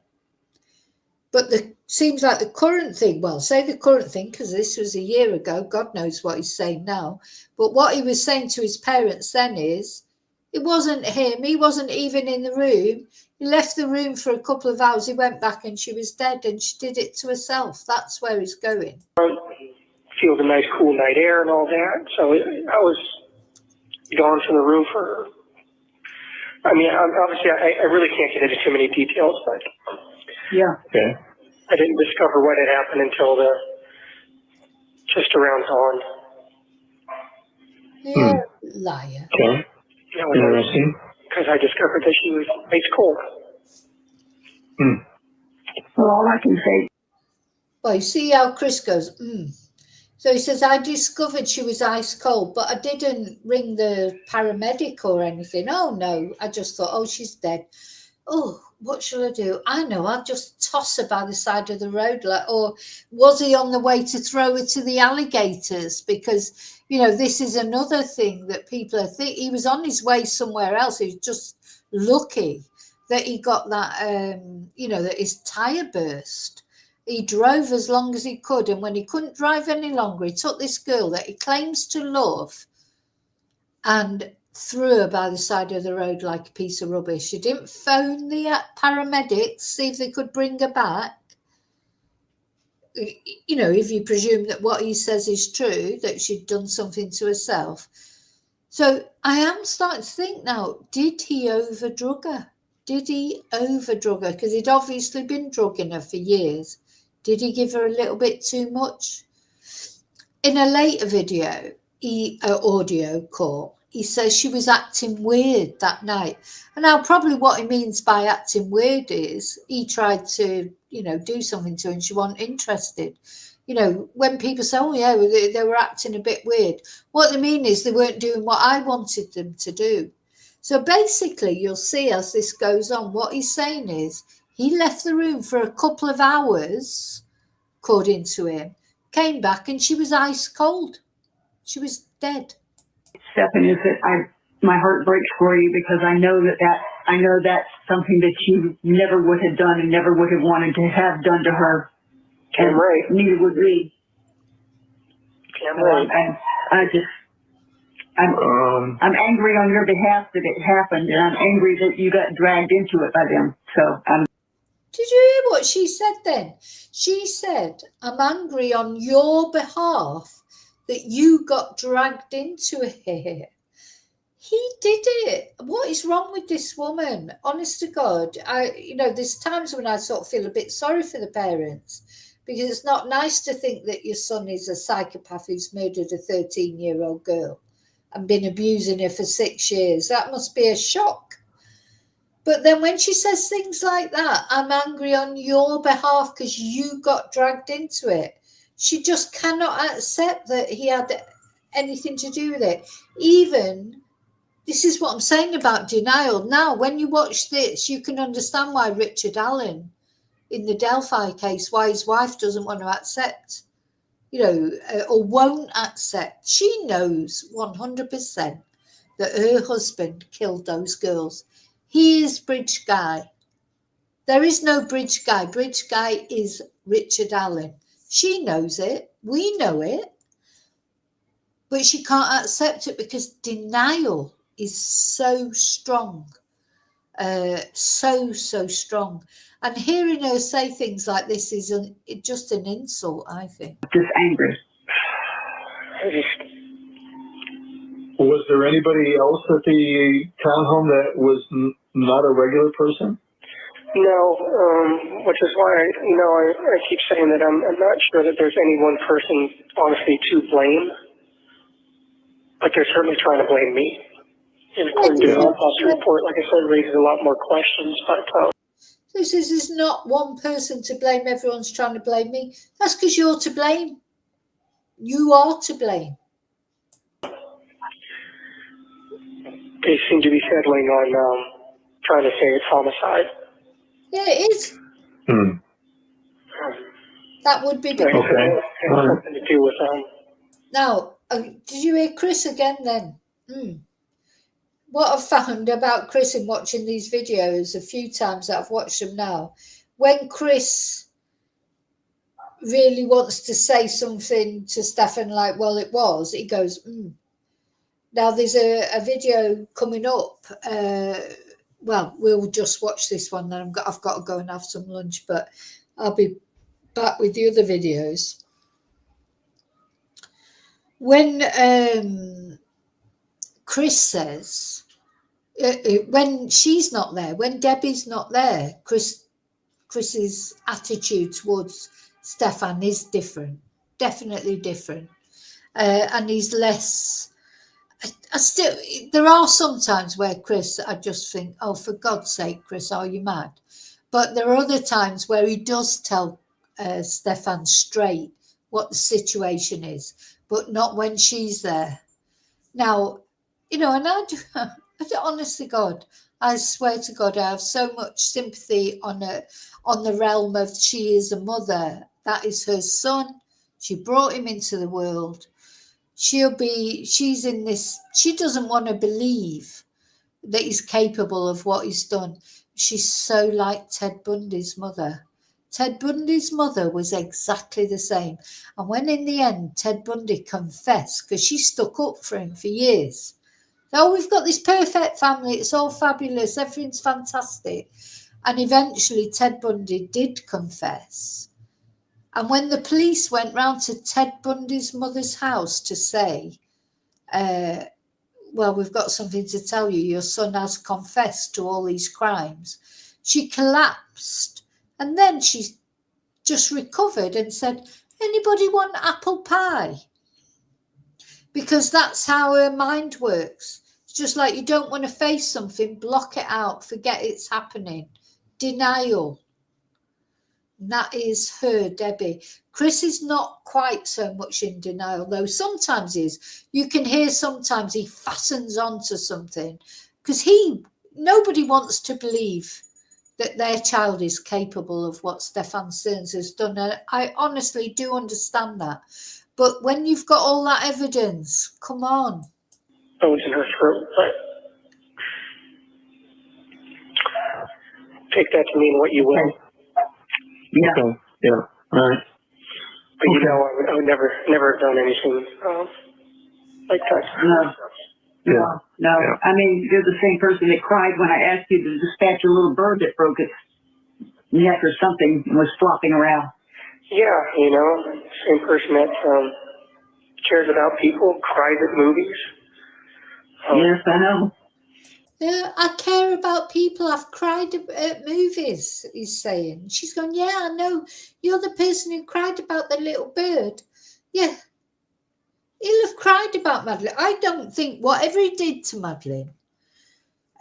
But seems like the current thing, because this was a year ago, God knows what he's saying now. But what he was saying to his parents then is, it wasn't him. He wasn't even in the room. He left the room for a couple of hours. He went back and she was dead and she did it to herself. That's where he's going. Feel the nice cool night air and all that. So I was gone from the room for, obviously I really can't get into too many details, but Yeah. Okay. I didn't discover what had happened until just around dawn. Yeah, liar. Okay. Interesting. Because I discovered that she was ice cold. Well, all I can say. Well, you see how Chris goes, So he says, I discovered she was ice cold, but I didn't ring the paramedic or anything. Oh, no. I just thought, oh, she's dead. Oh, what shall I do? I know, I'll just toss her by the side of the road. Or was he on the way to throw her to the alligators? Because, this is another thing that people are thinking. He was on his way somewhere else. He was just lucky that he got that, that his tyre burst. He drove as long as he could, and when he couldn't drive any longer, he took this girl that he claims to love and threw her by the side of the road like a piece of rubbish. He didn't phone the paramedics, see if they could bring her back. you know, if you presume that what he says is true, that she'd done something to herself. So I am starting to think now, did he overdrug her? Did he overdrug her? Because he'd obviously been drugging her for years. Did he give her a little bit too much? In a later video, audio call, he says she was acting weird that night. And now probably what he means by acting weird is he tried to, you know, do something to her and she wasn't interested. You know, when people say, oh yeah, they were acting a bit weird, what they mean is they weren't doing what I wanted them to do. So basically, you'll see as this goes on, what he's saying is he left the room for a couple of hours, according to him, came back and she was ice cold. She was dead. Stephan, is that my heart breaks for you because I know that's something that you never would have done and never would have wanted to have done to her. And right. neither would we. Right. I'm angry on your behalf that it happened, and I'm angry that you got dragged into it by them. So Did you hear what she said then? She said, I'm angry on your behalf that you got dragged into it. He did it. What is wrong with this woman? Honest to God, there's times when I sort of feel a bit sorry for the parents, because it's not nice to think that your son is a psychopath who's murdered a 13-year-old girl and been abusing her for 6 years. That must be a shock. But then when she says things like that, I'm angry on your behalf because you got dragged into it, she just cannot accept that he had anything to do with it. Even, this is what I'm saying about denial. Now, when you watch this, you can understand why Richard Allen, in the Delphi case, why his wife doesn't want to accept, or won't accept. She knows 100% that her husband killed those girls. He is Bridge Guy. There is no Bridge Guy. Bridge Guy is Richard Allen. She knows it. We know it. But she can't accept it because denial is so strong. So strong. And hearing her say things like this is just an insult, I think. Just angry. Was there anybody else at the townhome that was not a regular person? No, which is why I keep saying that I'm not sure that there's any one person, honestly, to blame. But they're certainly trying to blame me. And according to the autopsy report, like I said, raises a lot more questions. But this is not one person to blame. Everyone's trying to blame me. That's because you're to blame. You are to blame. they seem to be settling on trying to say it's homicide. Yeah, it is. That would be because. Okay. Has something to do with Now, did you hear Chris again then? What I've found about Chris in watching these videos, a few times that I've watched them now, when Chris really wants to say something to Stephan like, well, it was, he goes, Now, there's a video coming up. Well, we'll just watch this one. Then I've got to go and have some lunch, but I'll be back with the other videos. When Chris says, when she's not there, when Debbie's not there, Chris's attitude towards Stephan is different, definitely different, and he's less. There are some times where Chris, I just think, oh, for God's sake, Chris, are you mad? But there are other times where he does tell Stephan straight what the situation is, but not when she's there. Now, and I do, honestly, God, I swear to God, I have so much sympathy on the realm of she is a mother. That is her son. She brought him into the world. She's in this, she doesn't want to believe that he's capable of what he's done. She's so like Ted Bundy's mother. Ted Bundy's mother was exactly the same. And when in the end, Ted Bundy confessed, because she stuck up for him for years. Oh, we've got this perfect family. It's all fabulous. Everything's fantastic. And eventually Ted Bundy did confess. And when the police went round to Ted Bundy's mother's house to say, well, we've got something to tell you, your son has confessed to all these crimes, she collapsed. And then she just recovered and said, anybody want apple pie? Because that's how her mind works. It's just like you don't want to face something, block it out, forget it's happening. Denial. That is her, Debbie. Chris is not quite so much in denial, though sometimes he is. You can hear sometimes he fastens onto something because nobody wants to believe that their child is capable of what Stephan Stearns has done. And I honestly do understand that. But when you've got all that evidence, come on. Bones in her throat. But take that to mean what you will. Yeah. Okay. Yeah. All right. But you know, I would never have done anything like that. No. Yeah. I mean, you're the same person that cried when I asked you to dispatch a little bird that broke its neck or something and was flopping around. Yeah, you know, same person that cares about people, cries at movies. Yes, I know. Yeah, I care about people. I've cried at movies, he's saying. She's going, yeah, I know. You're the person who cried about the little bird. Yeah. He'll have cried about Madeline. I don't think, whatever he did to Madeline,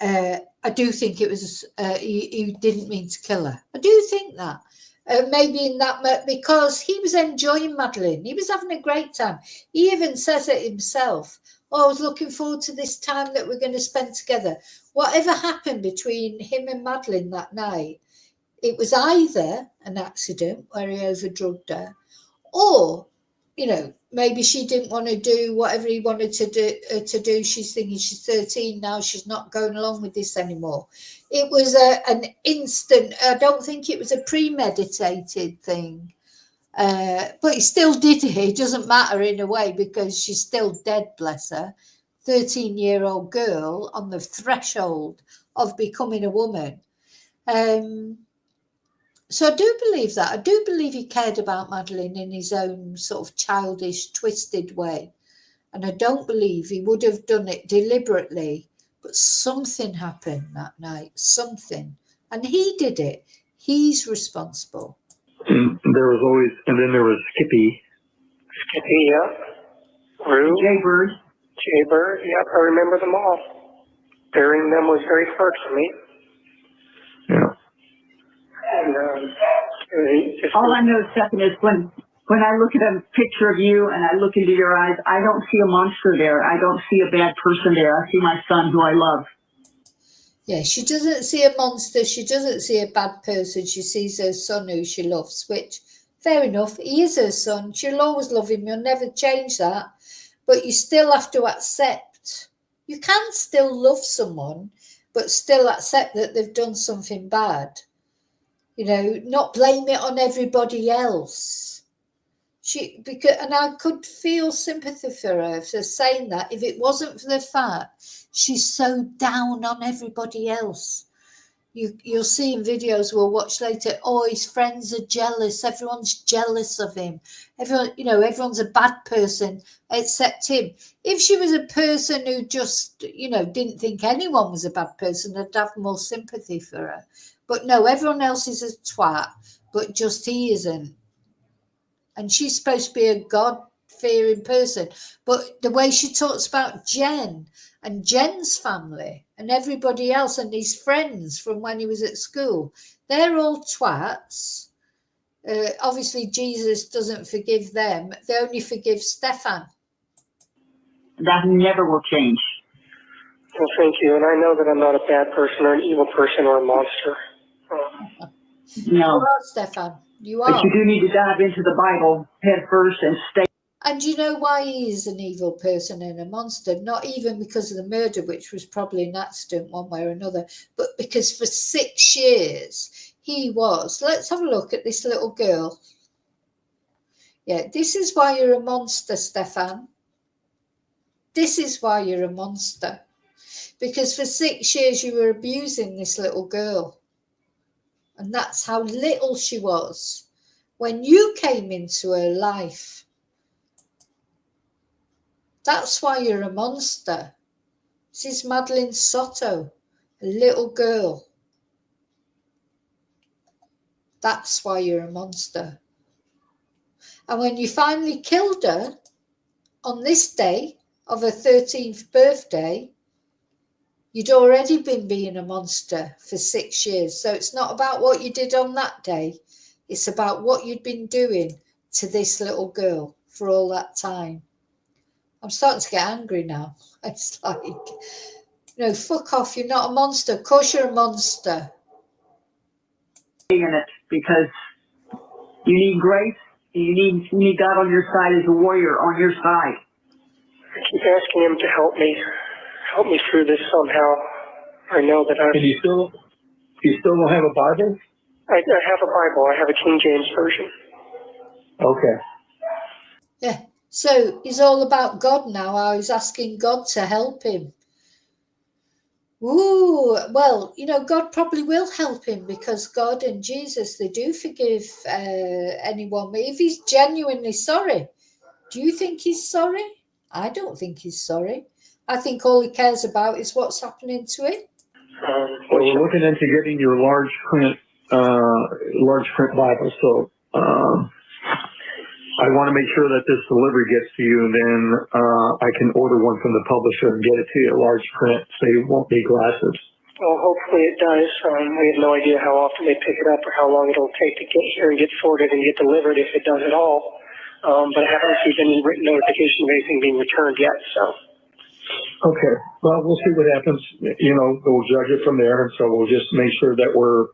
I do think it was, he didn't mean to kill her. I do think that. Maybe in that, because he was enjoying Madeline. He was having a great time. He even says it himself. Oh, I was looking forward to this time that we're going to spend together. Whatever happened between him and Madeline that night, it was either an accident where he overdrugged her, or, you know, maybe she didn't want to do whatever he wanted to do. She's thinking she's 13 now. She's not going along with this anymore. It was an instant. I don't think it was a premeditated thing. But he still did it. It doesn't matter in a way because she's still dead, bless her. 13-year-old girl on the threshold of becoming a woman. So I do believe that. I do believe he cared about Madeline in his own sort of childish, twisted way. And I don't believe he would have done it deliberately. But something happened that night, something. And he did it. He's responsible. And then there was Skippy. Skippy, yeah. Rue. Jaybird. Jaybird, yep, I remember them all. Burying them was very hard for me. Yeah. And all I know, Stephan, is when I look at a picture of you and I look into your eyes, I don't see a monster there. I don't see a bad person there. I see my son who I love. Yeah, she doesn't see a monster. She doesn't see a bad person. She sees her son who she loves, which, fair enough, he is her son. She'll always love him. You'll never change that. But you still have to accept. You can still love someone, but still accept that they've done something bad. You know, not blame it on everybody else. And I could feel sympathy for her for saying that if it wasn't for the fact she's so down on everybody else. You'll see in videos we'll watch later, oh, his friends are jealous. Everyone's jealous of him. Everyone's a bad person except him. If she was a person who just, didn't think anyone was a bad person, I'd have more sympathy for her. But no, everyone else is a twat, but just he isn't. And she's supposed to be a God-fearing person. But the way she talks about Jen and Jen's family and everybody else and his friends from when he was at school, they're all twats. Obviously, Jesus doesn't forgive them. They only forgive Stephan. That never will change. Well, thank you. And I know that I'm not a bad person or an evil person or a monster. No. You are, Stephan. You are. But you do need to dive into the Bible head first and stay. And you know why he is an evil person and a monster? Not even because of the murder, which was probably an accident one way or another, but because for 6 years he was. Let's have a look at this little girl. Yeah, this is why you're a monster, Stephan. This is why you're a monster. Because for 6 years you were abusing this little girl. And that's how little she was. when you came into her life. That's why you're a monster. This is Madeline Soto, a little girl. That's why you're a monster. And when you finally killed her on this day of her 13th birthday, you'd already been being a monster for 6 years. So it's not about what you did on that day. It's about what you'd been doing to this little girl for all that time. I'm starting to get angry now. It's like, fuck off. You're not a monster. Of course you're a monster. In it, because you need grace. You need God on your side as a warrior on your side. I keep asking him to help me through this somehow. I know that And you still don't have a Bible? I have a Bible. I have a King James version. Okay. Yeah. So he's all about God now. I was asking God to help him. Ooh, well, God probably will help him because God and Jesus, they do forgive anyone. But if he's genuinely sorry, do you think he's sorry? I don't think he's sorry. I think all he cares about is what's happening to him. Well, we're looking into getting your large print Bible. So I want to make sure that this delivery gets to you, and then I can order one from the publisher and get it to you, large print, so you won't need glasses. Well, hopefully it does. We have no idea how often they pick it up or how long it'll take to get here and get sorted and get delivered, if it does at all. But I haven't received any written notification of anything being returned yet, so. Okay. Well, we'll see what happens. We'll judge it from there. And so we'll just make sure that we're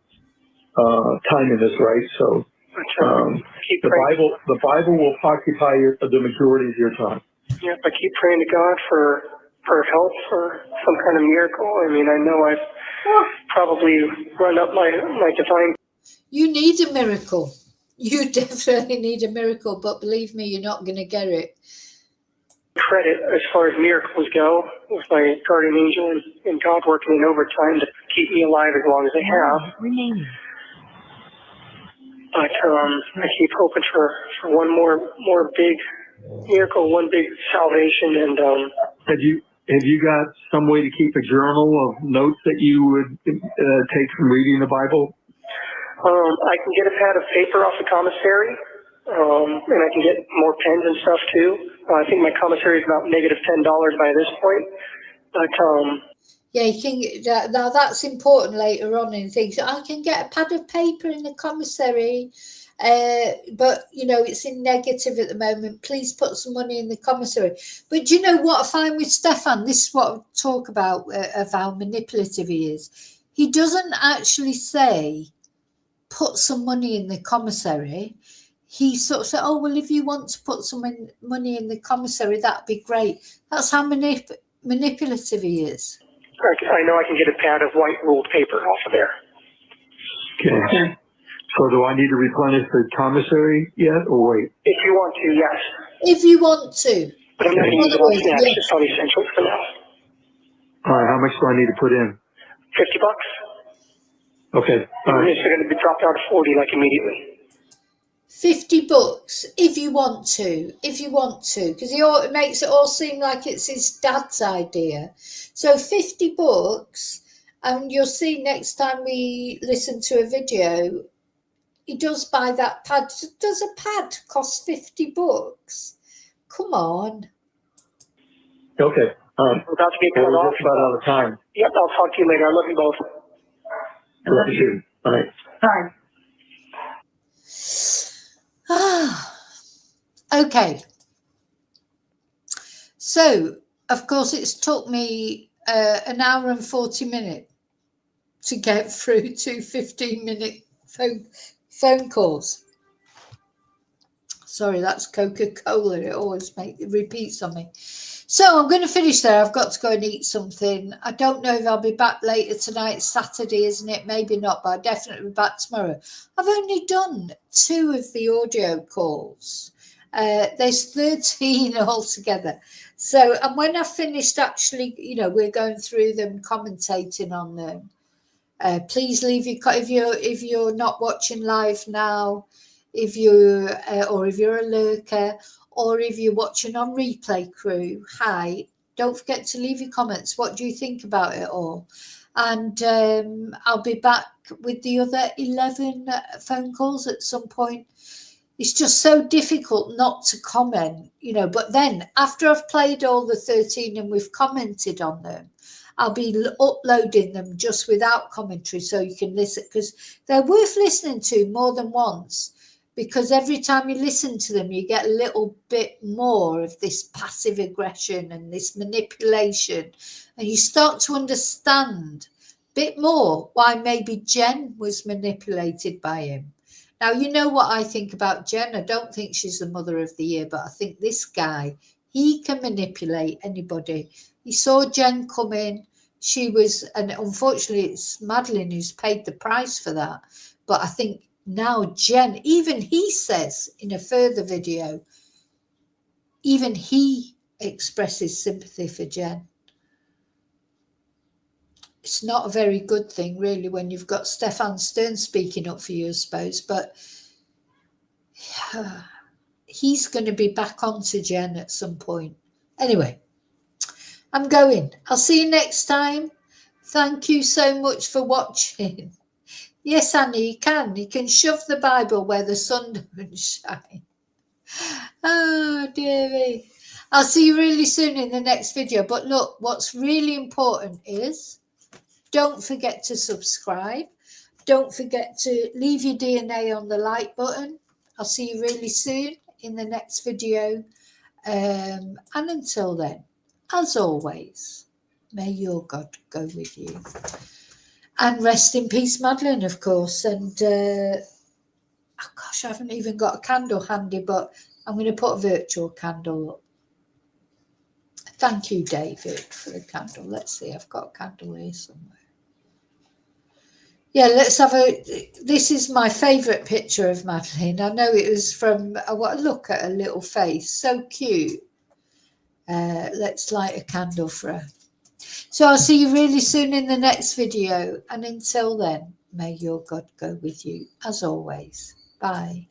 timing this right. So the Bible will occupy the majority of your time. Yep, I keep praying to God for help, for some kind of miracle. I mean, I know I've probably run up my divine. You need a miracle. You definitely need a miracle, but believe me, you're not going to get it. Credit as far as miracles go, with my guardian angel and God working in overtime to keep me alive as long as they have. But I keep hoping for one more big miracle, one big salvation. And have you got some way to keep a journal of notes that you would take from reading the Bible? I can get a pad of paper off the commissary, and I can get more pens and stuff too. I think my commissary is about -$10 by this point. But yeah, you can. Now that's important later on in things. I can get a pad of paper in the commissary, but it's in negative at the moment. Please put some money in the commissary. But do you know what I find with Stephan? This is what I talk about of how manipulative he is. He doesn't actually say, put some money in the commissary. He sort of said, oh, well, if you want to put some money in the commissary, that'd be great. That's how manipulative he is. I know I can get a pad of white ruled paper off of there. Okay. So do I need to replenish the commissary yet, or wait? If you want to, yes. If you want to. But I'm not going to use it on snacks, just on essentials for now. All right, how much do I need to put in? $50. Okay. All right. It's going to be dropped out of 40 like immediately. $50 if you want to, because he makes it all seem like it's his dad's idea. So $50, and you'll see next time we listen to a video, he does buy that pad. Does a pad cost $50? Come on. Okay. We're about to get cut off. Just about out of time. Yep, I'll talk to you later. I love you both. I love you. All right. Sorry. Okay. So, of course, it's took me an hour and 40 minutes to get through 2 15-minute phone calls. Sorry, that's Coca-Cola. It always repeats on me. So I'm going to finish there. I've got to go and eat something. I don't know if I'll be back later tonight. It's Saturday, isn't it? Maybe not, but I'll definitely be back tomorrow. I've only done 2 of the audio calls. There's 13 altogether. So, and when I finished, actually, we're going through them, commentating on them. Please leave your if you're not watching live now. if you're or if you're a lurker, or if you're watching on replay crew, hi. Don't forget to leave your comments. What do you think about it all? And I'll be back with the other 11 phone calls at some point. It's just so difficult not to comment, you know, but then after I've played all the 13 and we've commented on them, I'll be uploading them just without commentary so you can listen, because they're worth listening to more than once, because every time you listen to them, you get a little bit more of this passive aggression and this manipulation, and you start to understand a bit more why maybe Jen was manipulated by him. Now, you know what I think about Jen. I don't think she's the mother of the year, but I think this guy, he can manipulate anybody. He saw Jen come in. She was, and unfortunately, it's Madeline who's paid the price for that. But I think now Jen, even he says in a further video, even he expresses sympathy for Jen. It's not a very good thing, really, when you've got Stephan Stern speaking up for you, I suppose. But he's going to be back onto Jen at some point. Anyway, I'm going. I'll see you next time. Thank you so much for watching. Yes, Annie, you can. You can shove the Bible where the sun don't shine. Oh, dearie. I'll see you really soon in the next video. But look, what's really important is don't forget to subscribe. Don't forget to leave your DNA on the like button. I'll see you really soon in the next video. And until then, as always, may your God go with you. And rest in peace, Madeline, of course. And, oh gosh, I haven't even got a candle handy, but I'm going to put a virtual candle up. Thank you, David, for the candle. Let's see, I've got a candle here somewhere. Yeah, let's have a, this is my favourite picture of Madeline. I know it was from, look at her little face, so cute. Let's light a candle for her. So I'll see you really soon in the next video. And until then, may your God go with you, as always. Bye.